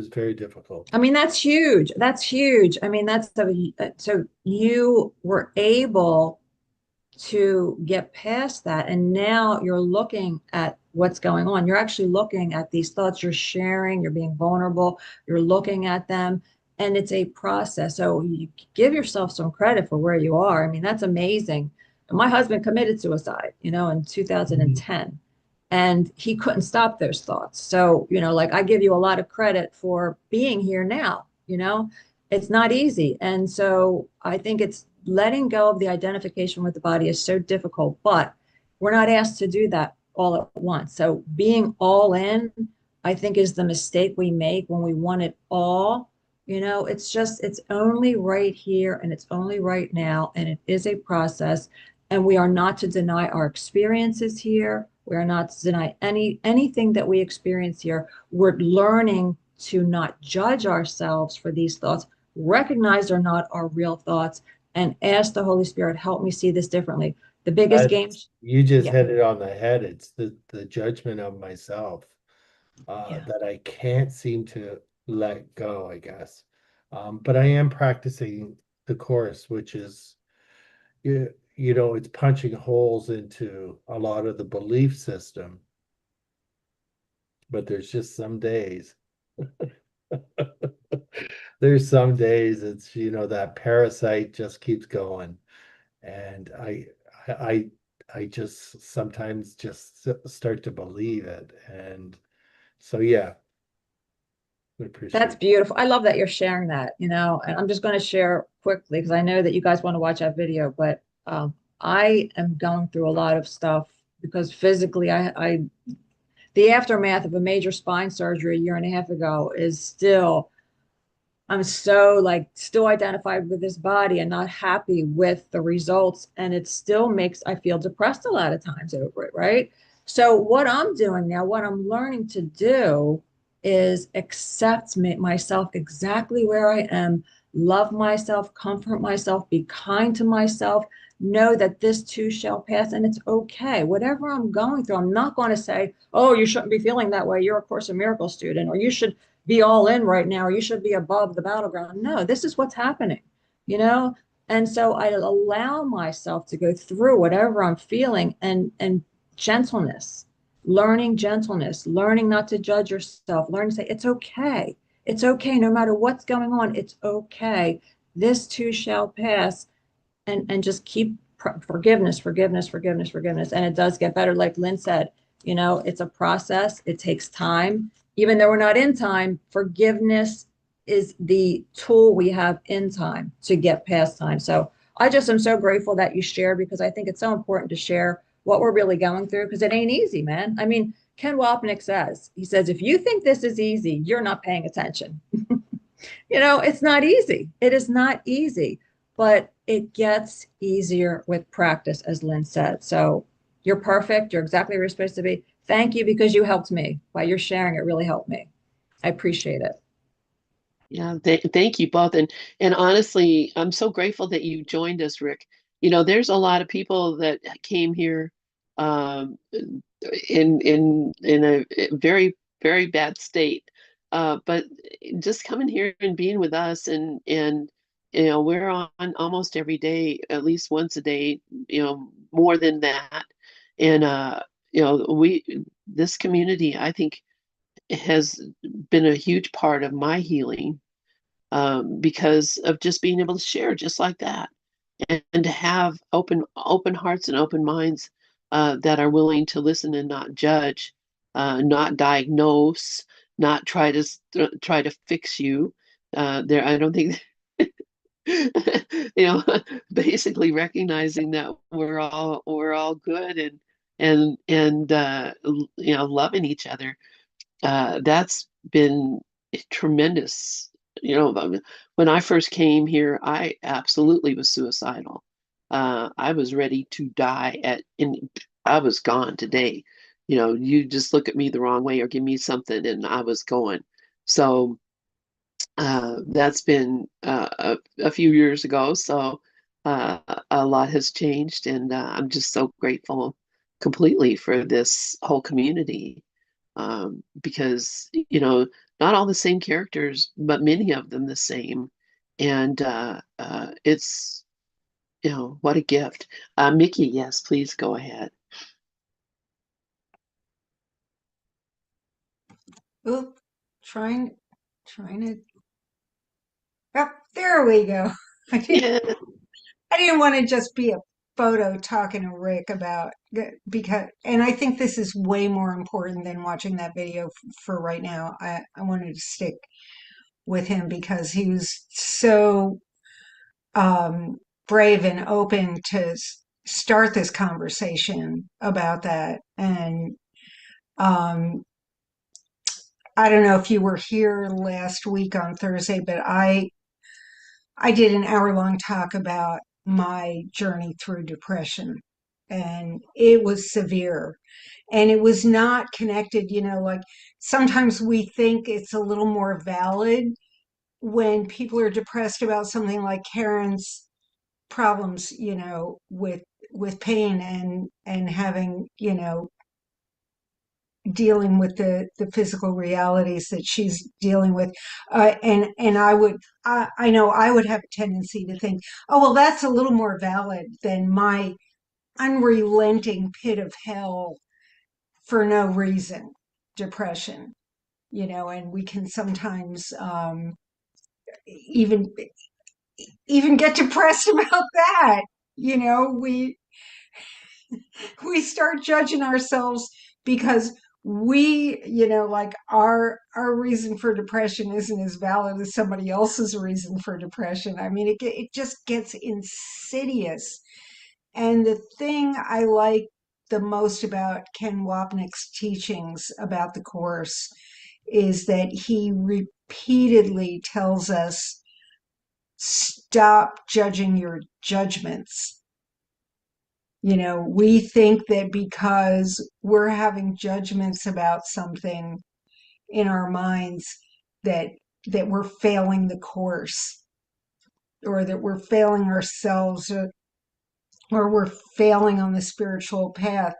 very difficult. I mean, that's huge. That's huge. I mean, so you were able to get past that. And now you're looking at what's going on. You're actually looking at these thoughts, you're sharing, you're being vulnerable, you're looking at them, and it's a process. So you give yourself some credit for where you are. I mean, that's amazing. My husband committed suicide, in 2010, and he couldn't stop those thoughts. So, like, I give you a lot of credit for being here now. It's not easy. And so I think it's letting go of the identification with the body is so difficult, but we're not asked to do that all at once. So being all in, I think, is the mistake we make when we want it all. It's only right here, and it's only right now, and it is a process. And we are not to deny our experiences here. We are not to deny anything that we experience here. We're learning to not judge ourselves for these thoughts, recognize they're not our real thoughts, and ask the Holy Spirit, help me see this differently. The biggest game. You just Yeah. hit it on the head. It's the judgment of myself Yeah. that I can't seem to let go, I guess. But I am practicing the Course, which is, it's punching holes into a lot of the belief system. But there's just some days. There's some days that parasite just keeps going. And I I just sometimes just start to believe it. And so, yeah, I appreciate That's it. beautiful. I love that you're sharing that, and I'm just going to share quickly because I know that you guys want to watch that video, but I am going through a lot of stuff because physically the aftermath of a major spine surgery a year and a half ago is still, I'm so like still identified with this body and not happy with the results. And it still makes, I feel depressed a lot of times over it, right? So what I'm doing now, what I'm learning to do is accept myself exactly where I am, love myself, comfort myself, be kind to myself, know that this too shall pass and it's okay. Whatever I'm going through, I'm not going to say, oh, you shouldn't be feeling that way. You're a Course in Miracles student, or you should be all in right now, or you should be above the battleground. No, this is what's happening, you know? And so I allow myself to go through whatever I'm feeling and gentleness, learning not to judge yourself, learning to say, it's okay. It's okay. No matter what's going on, it's okay. This too shall pass, and just keep forgiveness. And it does get better. Like Lynn said, it's a process. It takes time. Even though we're not in time, forgiveness is the tool we have in time to get past time. So I just am so grateful that you share, because I think it's so important to share what we're really going through, because it ain't easy, man. I mean, Ken Wapnick he says, if you think this is easy, you're not paying attention. It's not easy. It is not easy, but it gets easier with practice, as Lynn said. So you're perfect. You're exactly where you're supposed to be. Thank you, because you helped me. By your sharing, it really helped me. I appreciate it. Yeah, thank you both. And honestly, I'm so grateful that you joined us, Rick. There's a lot of people that came here um, in a very, very bad state. But just coming here and being with us, and we're on almost every day, at least once a day, more than that. And we this community, I think, has been a huge part of my healing, because of just being able to share just like that, and to have open hearts and open minds, that are willing to listen and not judge, not diagnose, not try to fix you. There, I don't think basically recognizing that we're all good, and loving each other. That's been tremendous. When I first came here, I absolutely was suicidal. I was ready to die and I was gone today. You just look at me the wrong way or give me something, and I was going. So that's been a few years ago. So a lot has changed, and I'm just so grateful completely for this whole community, because not all the same characters, but many of them the same, and it's what a gift. Mickey, yes, please go ahead. Oop, trying to. Oh, there we go. I didn't, Yeah, I didn't want to just be a photo talking to Rick about because, and I think this is way more important than watching that video for right now. I wanted to stick with him because he was so um, brave and open to start this conversation about that. And um, I don't know if you were here last week on Thursday, but I did an hour-long talk about my journey through depression, and it was severe. And it was not connected, like sometimes we think it's a little more valid when people are depressed about something like Karen's problems, with pain and having, dealing with the physical realities that she's dealing with, and I know I would have a tendency to think, oh well, that's a little more valid than my unrelenting pit of hell for no reason depression, and we can sometimes even get depressed about that. We we start judging ourselves because we, like our reason for depression isn't as valid as somebody else's reason for depression. I mean, it just gets insidious. And the thing I like the most about Ken Wapnick's teachings about the Course is that he repeatedly tells us, stop judging your judgments. We think that because we're having judgments about something in our minds that we're failing the Course, or that we're failing ourselves, or we're failing on the spiritual path.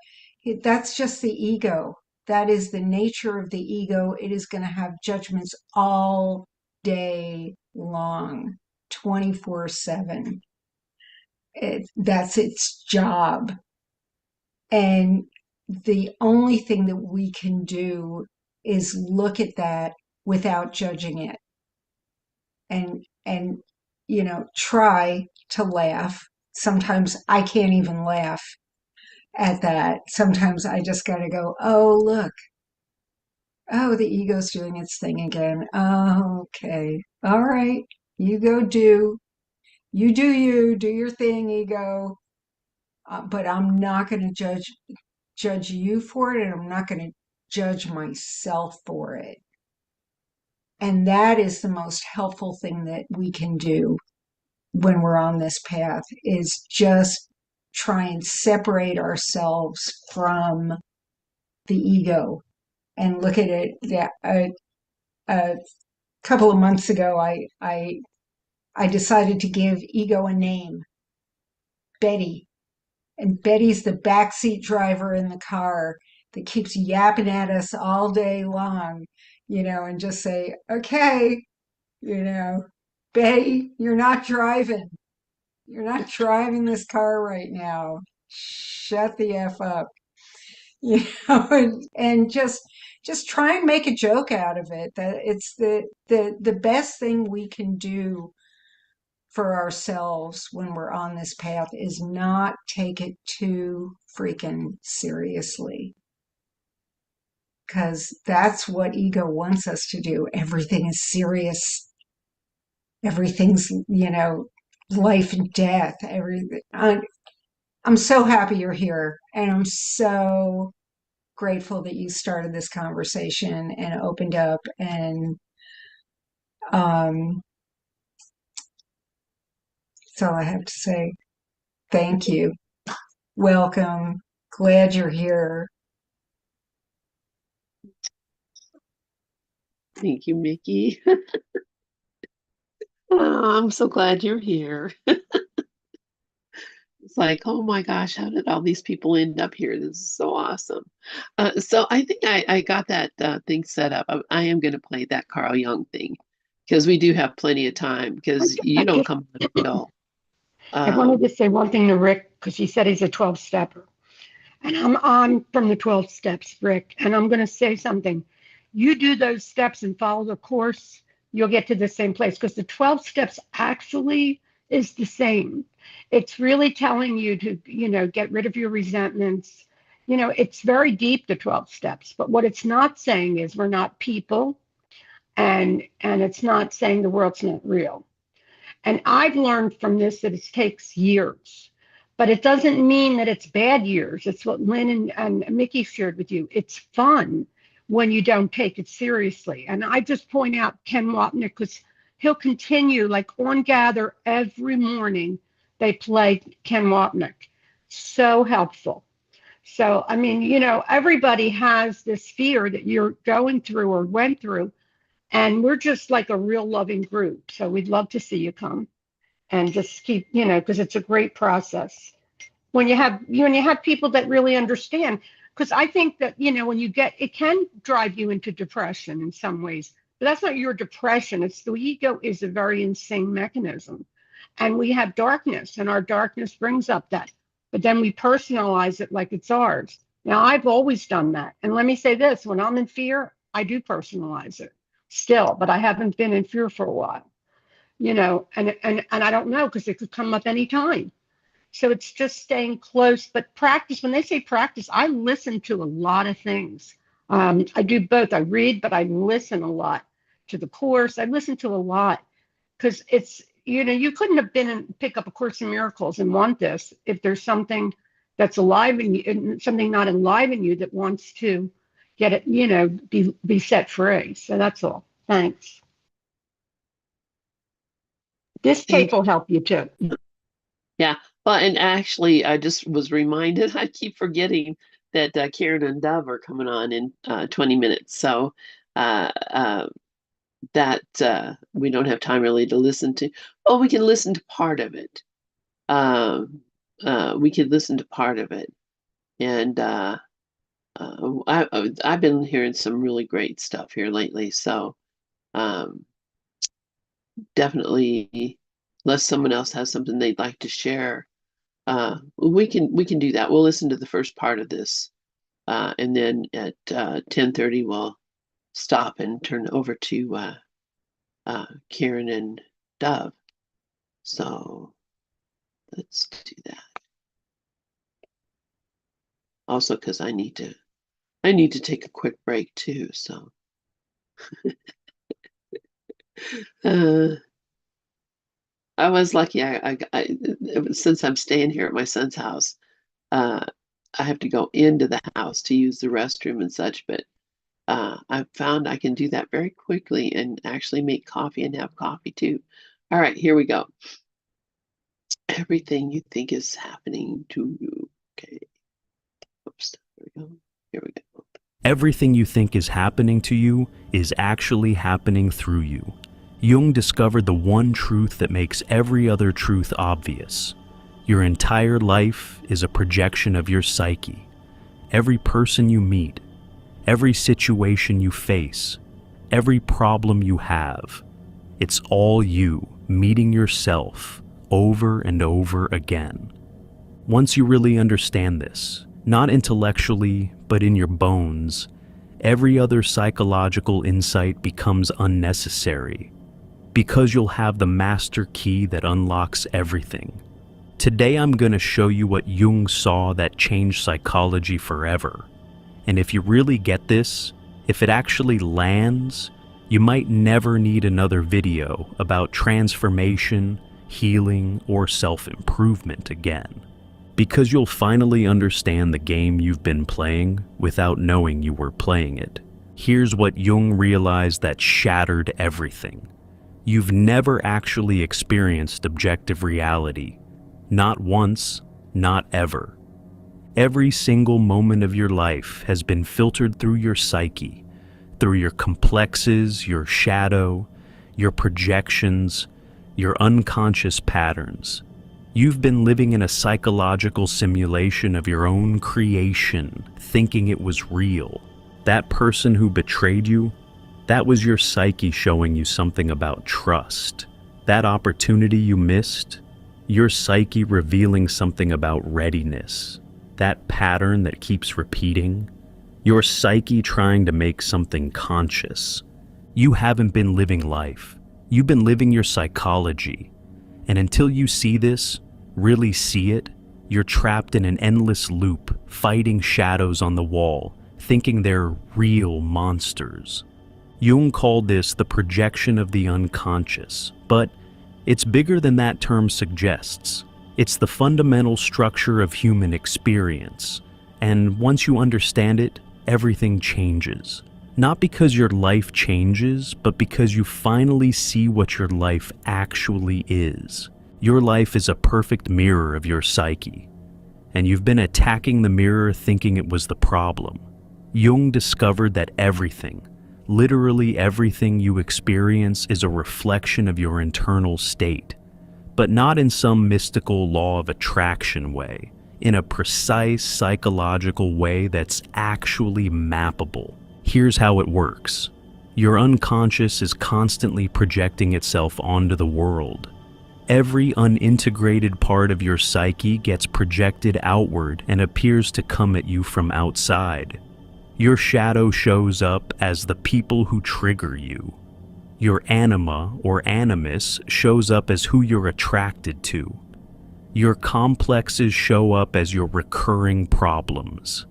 That's just the ego. That is the nature of the ego. It is going to have judgments all day long, 24/7. That's its job. And the only thing that we can do is look at that without judging it, and try to laugh. Sometimes I can't even laugh at that. Sometimes I just got to go, oh, look. Oh, the ego's doing its thing again. Oh, okay. All right. You go do. You do you. Do your thing, ego. But I'm not going to judge you for it, and I'm not going to judge myself for it. And that is the most helpful thing that we can do when we're on this path, is just try and separate ourselves from the ego and look at it. That a couple of months ago, I decided to give ego a name, Betty. And Betty's the backseat driver in the car that keeps yapping at us all day long, and just say, okay, Betty, you're not driving. You're not driving this car right now. Shut the F up. And just try and make a joke out of it. That it's the best thing we can do for ourselves when we're on this path is not take it too freaking seriously. Because that's what ego wants us to do. Everything is serious. Everything's, life and death. Everything. I'm so happy you're here, and I'm so grateful that you started this conversation and opened up, and that's all I have to say. Thank you. Welcome. Glad you're here. Thank you, Mickey. Oh, I'm so glad you're here. It's like, oh my gosh, how did all these people end up here? This is so awesome. So I think I got that thing set up. I am going to play that Carl Jung thing, because we do have plenty of time, because you don't come until. I wanted to say one thing to Rick, because he said he's a 12-stepper. And I'm from the 12 steps, Rick, and I'm going to say something. You do those steps and follow the Course, you'll get to the same place, because the 12 steps actually is the same. It's really telling you to, get rid of your resentments. It's very deep, the 12 steps, but what it's not saying is we're not people, and it's not saying the world's not real. And I've learned from this that it takes years, but it doesn't mean that it's bad years. It's what Lynn and Mickey shared with you. It's fun when you don't take it seriously. And I just point out Ken Wapnick, because he'll continue, like on Gather every morning, they play Ken Wapnick. So helpful. So, I mean, everybody has this fear that you're going through or went through. And we're just like a real loving group. So we'd love to see you come and just keep, because it's a great process. When you have people that really understand, because I think that, when you it can drive you into depression in some ways, but that's not your depression. It's the ego is a very insane mechanism. And we have darkness, and our darkness brings up that. But then we personalize it like it's ours. Now, I've always done that. And let me say this, when I'm in fear, I do personalize it still, but I haven't been in fear for a while, and I don't know, because it could come up anytime. So it's just staying close. But practice, when they say practice, I listen to a lot of things. I do both. I read, but I listen a lot to the course. I listen to a lot because it's, you couldn't have been and pick up A Course in Miracles and want this if there's something that's alive in you and something not alive in you that wants to get it, be set free. So that's all. Thanks. This tape will help you too. Yeah. Well, and actually, I just was reminded, I keep forgetting that Karen and Dove are coming on in 20 minutes. So that we don't have time really to listen to. Well, we can listen to part of it. We could listen to part of it. And I've been hearing some really great stuff here lately. So definitely, unless someone else has something they'd like to share, we can do that. We'll listen to the first part of this, and then at 10:30 we'll stop and turn over to Karen and Dove. So let's do that. Also, because I need to take a quick break too. So I was lucky. I since I'm staying here at my son's house, I have to go into the house to use the restroom and such. But I found I can do that very quickly and actually make coffee and have coffee too. All right, here we go. Everything you think is happening to you. Okay. Oops. There we go. Here we go. Everything you think is happening to you is actually happening through you. Jung discovered the one truth that makes every other truth obvious. Your entire life is a projection of your psyche. Every person you meet, every situation you face, every problem you have, it's all you meeting yourself over and over again. Once you really understand this, not intellectually, but in your bones, every other psychological insight becomes unnecessary, because you'll have the master key that unlocks everything. Today I'm going to show you what Jung saw that changed psychology forever. And if you really get this, if it actually lands, you might never need another video about transformation, healing, or self-improvement again. Because you'll finally understand the game you've been playing without knowing you were playing it. Here's what Jung realized that shattered everything. You've never actually experienced objective reality. Not once, not ever. Every single moment of your life has been filtered through your psyche, through your complexes, your shadow, your projections, your unconscious patterns. You've been living in a psychological simulation of your own creation, thinking it was real. That person who betrayed you, that was your psyche showing you something about trust. That opportunity you missed, your psyche revealing something about readiness. That pattern that keeps repeating, your psyche trying to make something conscious. You haven't been living life. You've been living your psychology. And until you see this, really see it, you're trapped in an endless loop, fighting shadows on the wall, thinking they're real monsters. Jung called this the projection of the unconscious, but it's bigger than that term suggests. It's the fundamental structure of human experience, and once you understand it, everything changes. Not because your life changes, but because you finally see what your life actually is. Your life is a perfect mirror of your psyche, and you've been attacking the mirror thinking it was the problem. Jung discovered that everything, literally everything you experience, is a reflection of your internal state, but not in some mystical law of attraction way, in a precise psychological way that's actually mappable. Here's how it works. Your unconscious is constantly projecting itself onto the world. Every unintegrated part of your psyche gets projected outward and appears to come at you from outside. Your shadow shows up as the people who trigger you. Your anima or animus shows up as who you're attracted to. Your complexes show up as your recurring problems.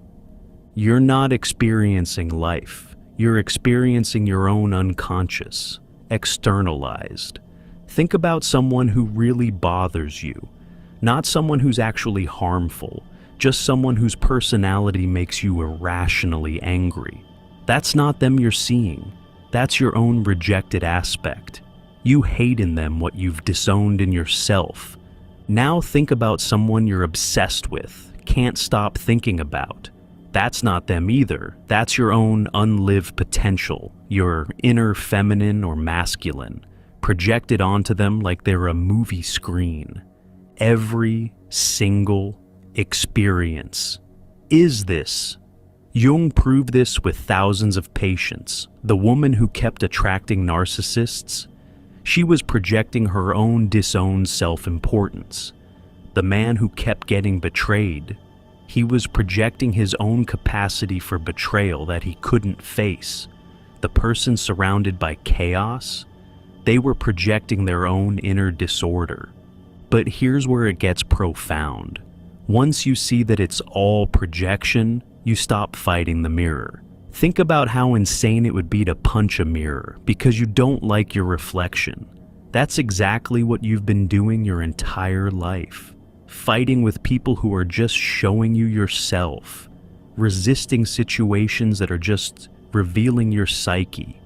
You're not experiencing life. You're experiencing your own unconscious, externalized. Think about someone who really bothers you, not someone who's actually harmful, just someone whose personality makes you irrationally angry. That's not them you're seeing. That's your own rejected aspect. You hate in them what you've disowned in yourself. Now think about someone you're obsessed with, can't stop thinking about. That's not them either. That's your own unlived potential, your inner feminine or masculine, projected onto them like they're a movie screen. Every single experience is this. Jung proved this with thousands of patients. The woman who kept attracting narcissists, she was projecting her own disowned self-importance. The man who kept getting betrayed, he was projecting his own capacity for betrayal that he couldn't face. The person surrounded by chaos, they were projecting their own inner disorder. But here's where it gets profound. Once you see that it's all projection, you stop fighting the mirror. Think about how insane it would be to punch a mirror because you don't like your reflection. That's exactly what you've been doing your entire life. Fighting with people who are just showing you yourself, resisting situations that are just revealing your psyche,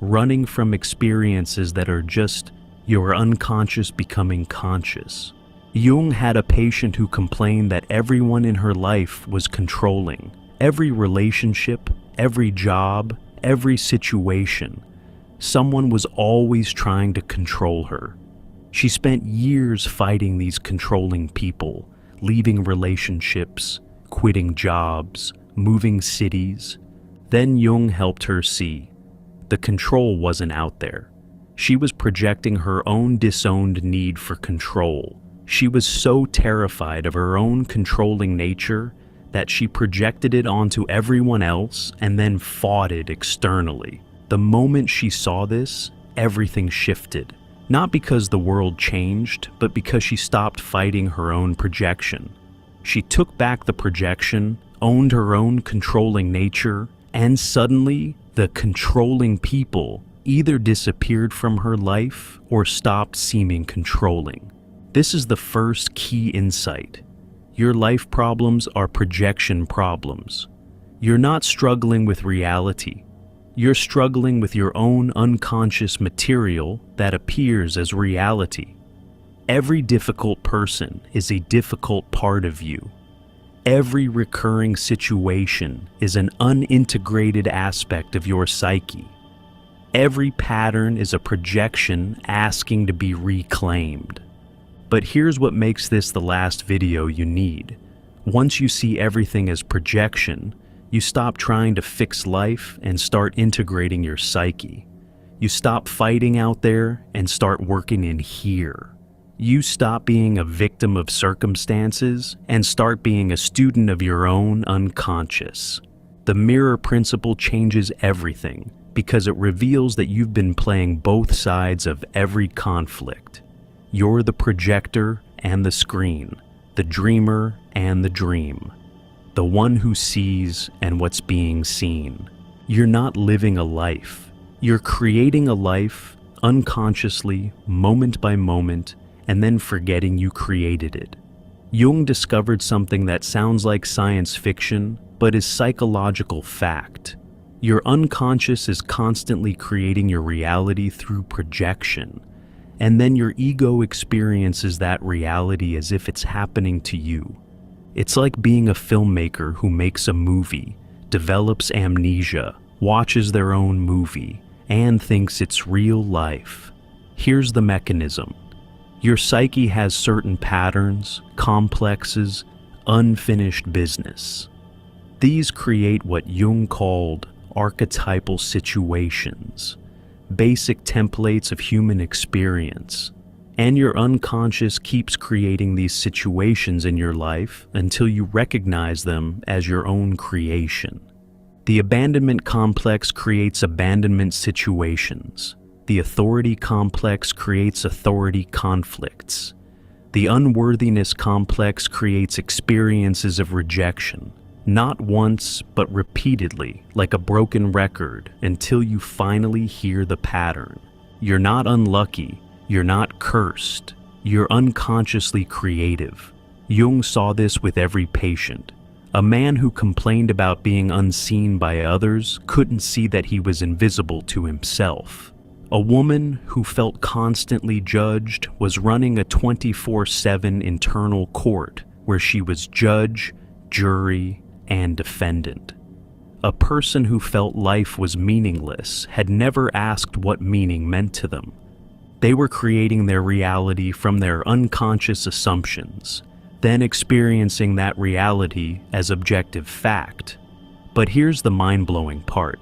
running from experiences that are just your unconscious becoming conscious. Jung had a patient who complained that everyone in her life was controlling. Every relationship, every job, every situation. Someone was always trying to control her. She spent years fighting these controlling people, leaving relationships, quitting jobs, moving cities. Then Jung helped her see the control wasn't out there. She was projecting her own disowned need for control. She was so terrified of her own controlling nature that she projected it onto everyone else and then fought it externally. The moment she saw this, everything shifted. Not because the world changed, but because she stopped fighting her own projection. She took back the projection, owned her own controlling nature, and suddenly the controlling people either disappeared from her life or stopped seeming controlling. This is the first key insight. Your life problems are projection problems. You're not struggling with reality. You're struggling with your own unconscious material that appears as reality. Every difficult person is a difficult part of you. Every recurring situation is an unintegrated aspect of your psyche. Every pattern is a projection asking to be reclaimed. But here's what makes this the last video you need. Once you see everything as projection, you stop trying to fix life and start integrating your psyche. You stop fighting out there and start working in here. You stop being a victim of circumstances and start being a student of your own unconscious. The mirror principle changes everything because it reveals that you've been playing both sides of every conflict. You're the projector and the screen, the dreamer and the dream, the one who sees and what's being seen. You're not living a life. You're creating a life unconsciously, moment by moment, and then forgetting you created it. Jung discovered something that sounds like science fiction, but is psychological fact. Your unconscious is constantly creating your reality through projection, and then your ego experiences that reality as if it's happening to you. It's like being a filmmaker who makes a movie, develops amnesia, watches their own movie, and thinks it's real life. Here's the mechanism. Your psyche has certain patterns, complexes, unfinished business. These create what Jung called archetypal situations, basic templates of human experience. And your unconscious keeps creating these situations in your life until you recognize them as your own creation. The abandonment complex creates abandonment situations. The authority complex creates authority conflicts. The unworthiness complex creates experiences of rejection, not once, but repeatedly, like a broken record, until you finally hear the pattern. You're not unlucky, you're not cursed, you're unconsciously creative. Jung saw this with every patient. A man who complained about being unseen by others couldn't see that he was invisible to himself. A woman who felt constantly judged was running a 24/7 internal court where she was judge, jury, and defendant. A person who felt life was meaningless had never asked what meaning meant to them. They were creating their reality from their unconscious assumptions, then experiencing that reality as objective fact. But here's the mind-blowing part.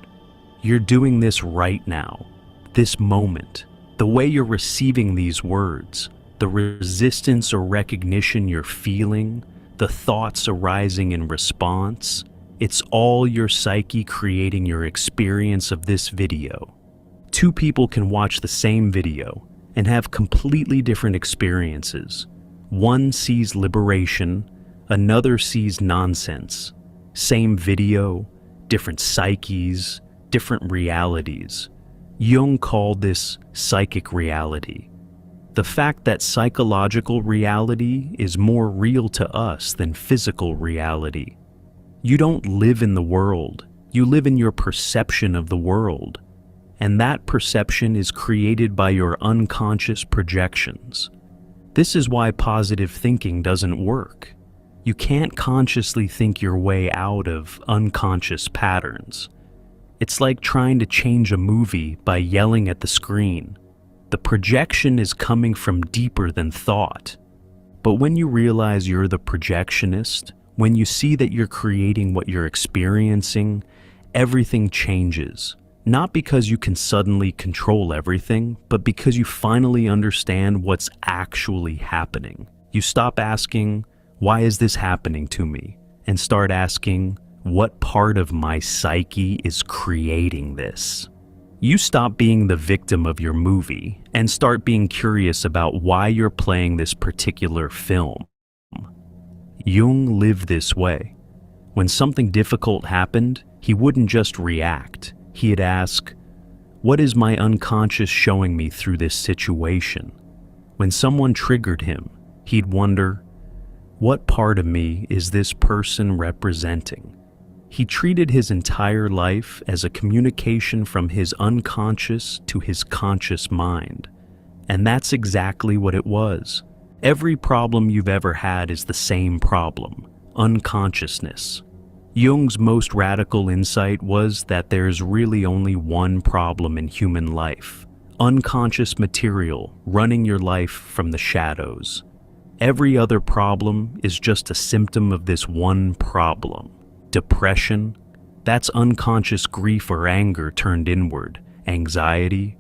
You're doing this right now, this moment. The way you're receiving these words, the resistance or recognition you're feeling, the thoughts arising in response, it's all your psyche creating your experience of this video. Two people can watch the same video and have completely different experiences. One sees liberation, another sees nonsense. Same video, different psyches, different realities. Jung called this psychic reality. The fact that psychological reality is more real to us than physical reality. You don't live in the world, you live in your perception of the world. And that perception is created by your unconscious projections. This is why positive thinking doesn't work. You can't consciously think your way out of unconscious patterns. It's like trying to change a movie by yelling at the screen. The projection is coming from deeper than thought. But when you realize you're the projectionist, when you see that you're creating what you're experiencing, everything changes. Not because you can suddenly control everything, but because you finally understand what's actually happening. You stop asking, why is this happening to me? And start asking, what part of my psyche is creating this? You stop being the victim of your movie and start being curious about why you're playing this particular film. Jung lived this way. When something difficult happened, he wouldn't just react. He'd ask, what is my unconscious showing me through this situation? When someone triggered him, he'd wonder, what part of me is this person representing? He treated his entire life as a communication from his unconscious to his conscious mind. And that's exactly what it was. Every problem you've ever had is the same problem, unconsciousness. Jung's most radical insight was that there's really only one problem in human life: unconscious material running your life from the shadows. Every other problem is just a symptom of this one problem. Depression, that's unconscious grief or anger turned inward. Anxiety,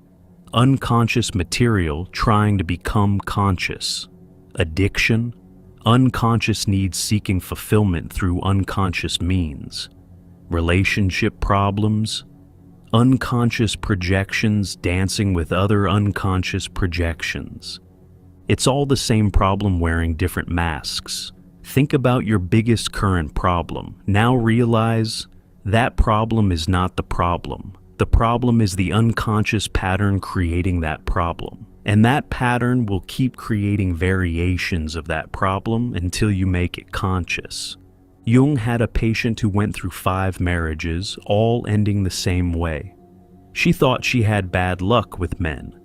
unconscious material trying to become conscious. Addiction, unconscious needs seeking fulfillment through unconscious means. Relationship problems, unconscious projections dancing with other unconscious projections. It's all the same problem wearing different masks. Think about your biggest current problem. Now realize that problem is not the problem. The problem is the unconscious pattern creating that problem. And that pattern will keep creating variations of that problem until you make it conscious. Jung had a patient who went through 5 marriages, all ending the same way. She thought she had bad luck with men.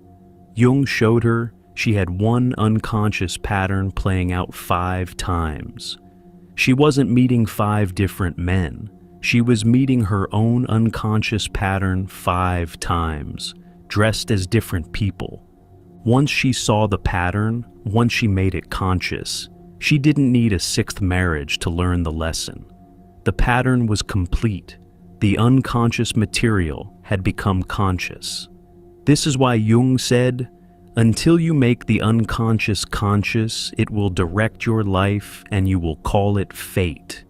Jung showed her she had one unconscious pattern playing out 5 times. She wasn't meeting 5 different men. She was meeting her own unconscious pattern 5 times, dressed as different people. Once she saw the pattern, once she made it conscious, she didn't need a 6th marriage to learn the lesson. The pattern was complete. The unconscious material had become conscious. This is why Jung said, until you make the unconscious conscious, it will direct your life and you will call it fate.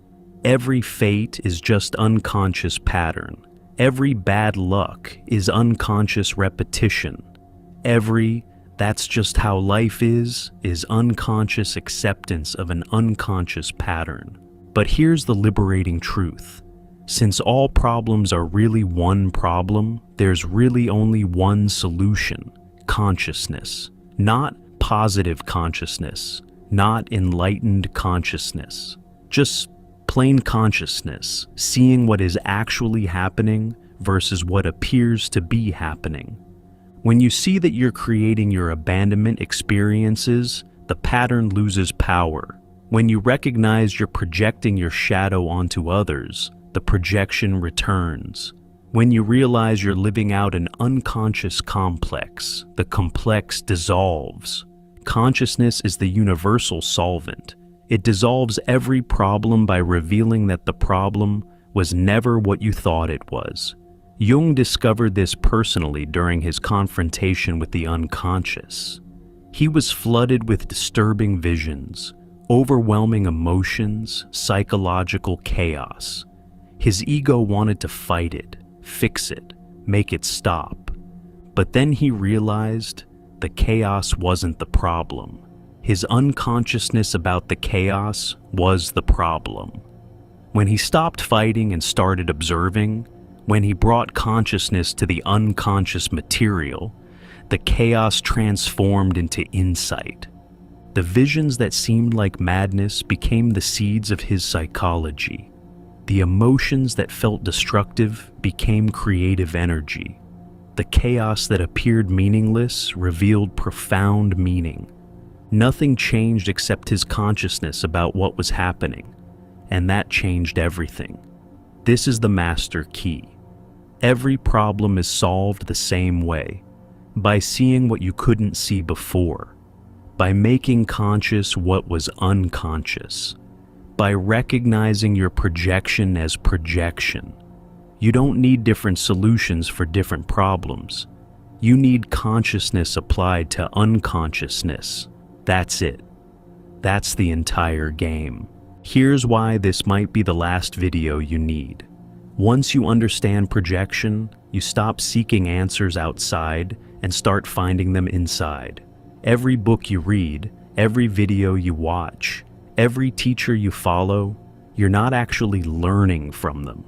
Every fate is just unconscious pattern. Every bad luck is unconscious repetition. Every That's just how life is unconscious acceptance of an unconscious pattern. But here's the liberating truth. Since all problems are really one problem, there's really only one solution: consciousness. Not positive consciousness, not enlightened consciousness. Just plain consciousness, seeing what is actually happening versus what appears to be happening. When you see that you're creating your abandonment experiences, the pattern loses power. When you recognize you're projecting your shadow onto others, the projection returns. When you realize you're living out an unconscious complex, the complex dissolves. Consciousness is the universal solvent. It dissolves every problem by revealing that the problem was never what you thought it was. Jung discovered this personally during his confrontation with the unconscious. He was flooded with disturbing visions, overwhelming emotions, psychological chaos. His ego wanted to fight it, fix it, make it stop. But then he realized the chaos wasn't the problem. His unconsciousness about the chaos was the problem. When he stopped fighting and started observing, when he brought consciousness to the unconscious material, the chaos transformed into insight. The visions that seemed like madness became the seeds of his psychology. The emotions that felt destructive became creative energy. The chaos that appeared meaningless revealed profound meaning. Nothing changed except his consciousness about what was happening, and that changed everything. This is the master key. Every problem is solved the same way, by seeing what you couldn't see before, by making conscious what was unconscious, by recognizing your projection as projection. You don't need different solutions for different problems. You need consciousness applied to unconsciousness. That's it. That's the entire game. Here's why this might be the last video you need. Once you understand projection, you stop seeking answers outside and start finding them inside. Every book you read, every video you watch, every teacher you follow, you're not actually learning from them.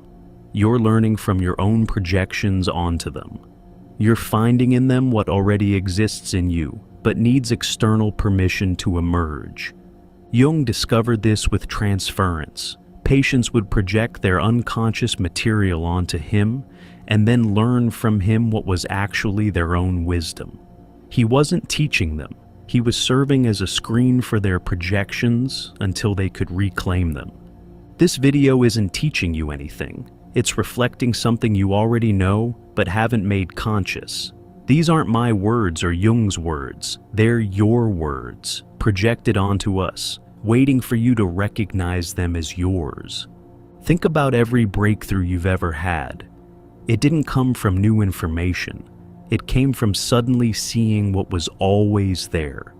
You're learning from your own projections onto them. You're finding in them what already exists in you, but needs external permission to emerge. Jung discovered this with transference. Patients would project their unconscious material onto him and then learn from him what was actually their own wisdom. He wasn't teaching them. He was serving as a screen for their projections until they could reclaim them. This video isn't teaching you anything. It's reflecting something you already know but haven't made conscious. These aren't my words or Jung's words. They're your words, projected onto us, waiting for you to recognize them as yours. Think about every breakthrough you've ever had. It didn't come from new information. It came from suddenly seeing what was always there.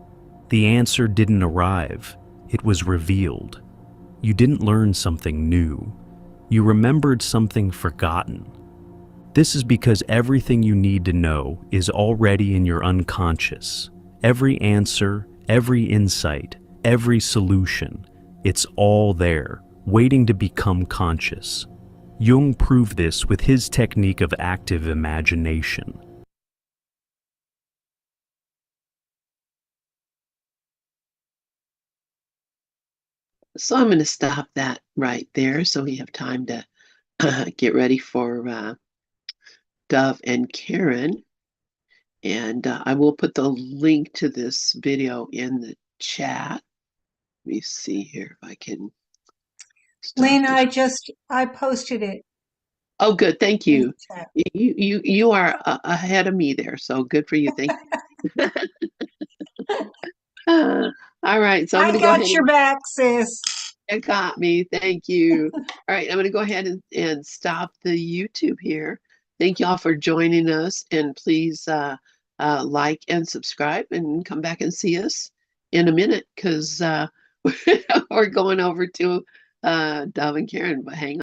The answer didn't arrive. It was revealed. You didn't learn something new. You remembered something forgotten. This is because everything you need to know is already in your unconscious. Every answer, every insight, every solution, it's all there, waiting to become conscious. Jung proved this with his technique of active imagination. So I'm going to stop that right there so we have time to get ready for Dove and Karen. And I will put the link to this video in the chat. Let me see here if I can. Lena, I posted it Oh, good. Thank in you. the chat. You are ahead of me there. So good for you. Thank you. All right. So I'm going I to go ahead got your back, sis. and got me. Thank you. All right. I'm going to go ahead and stop the YouTube here. Thank you all for joining us. And please like and subscribe and come back and see us in a minute because we're going over to Dove and Karen. But hang on.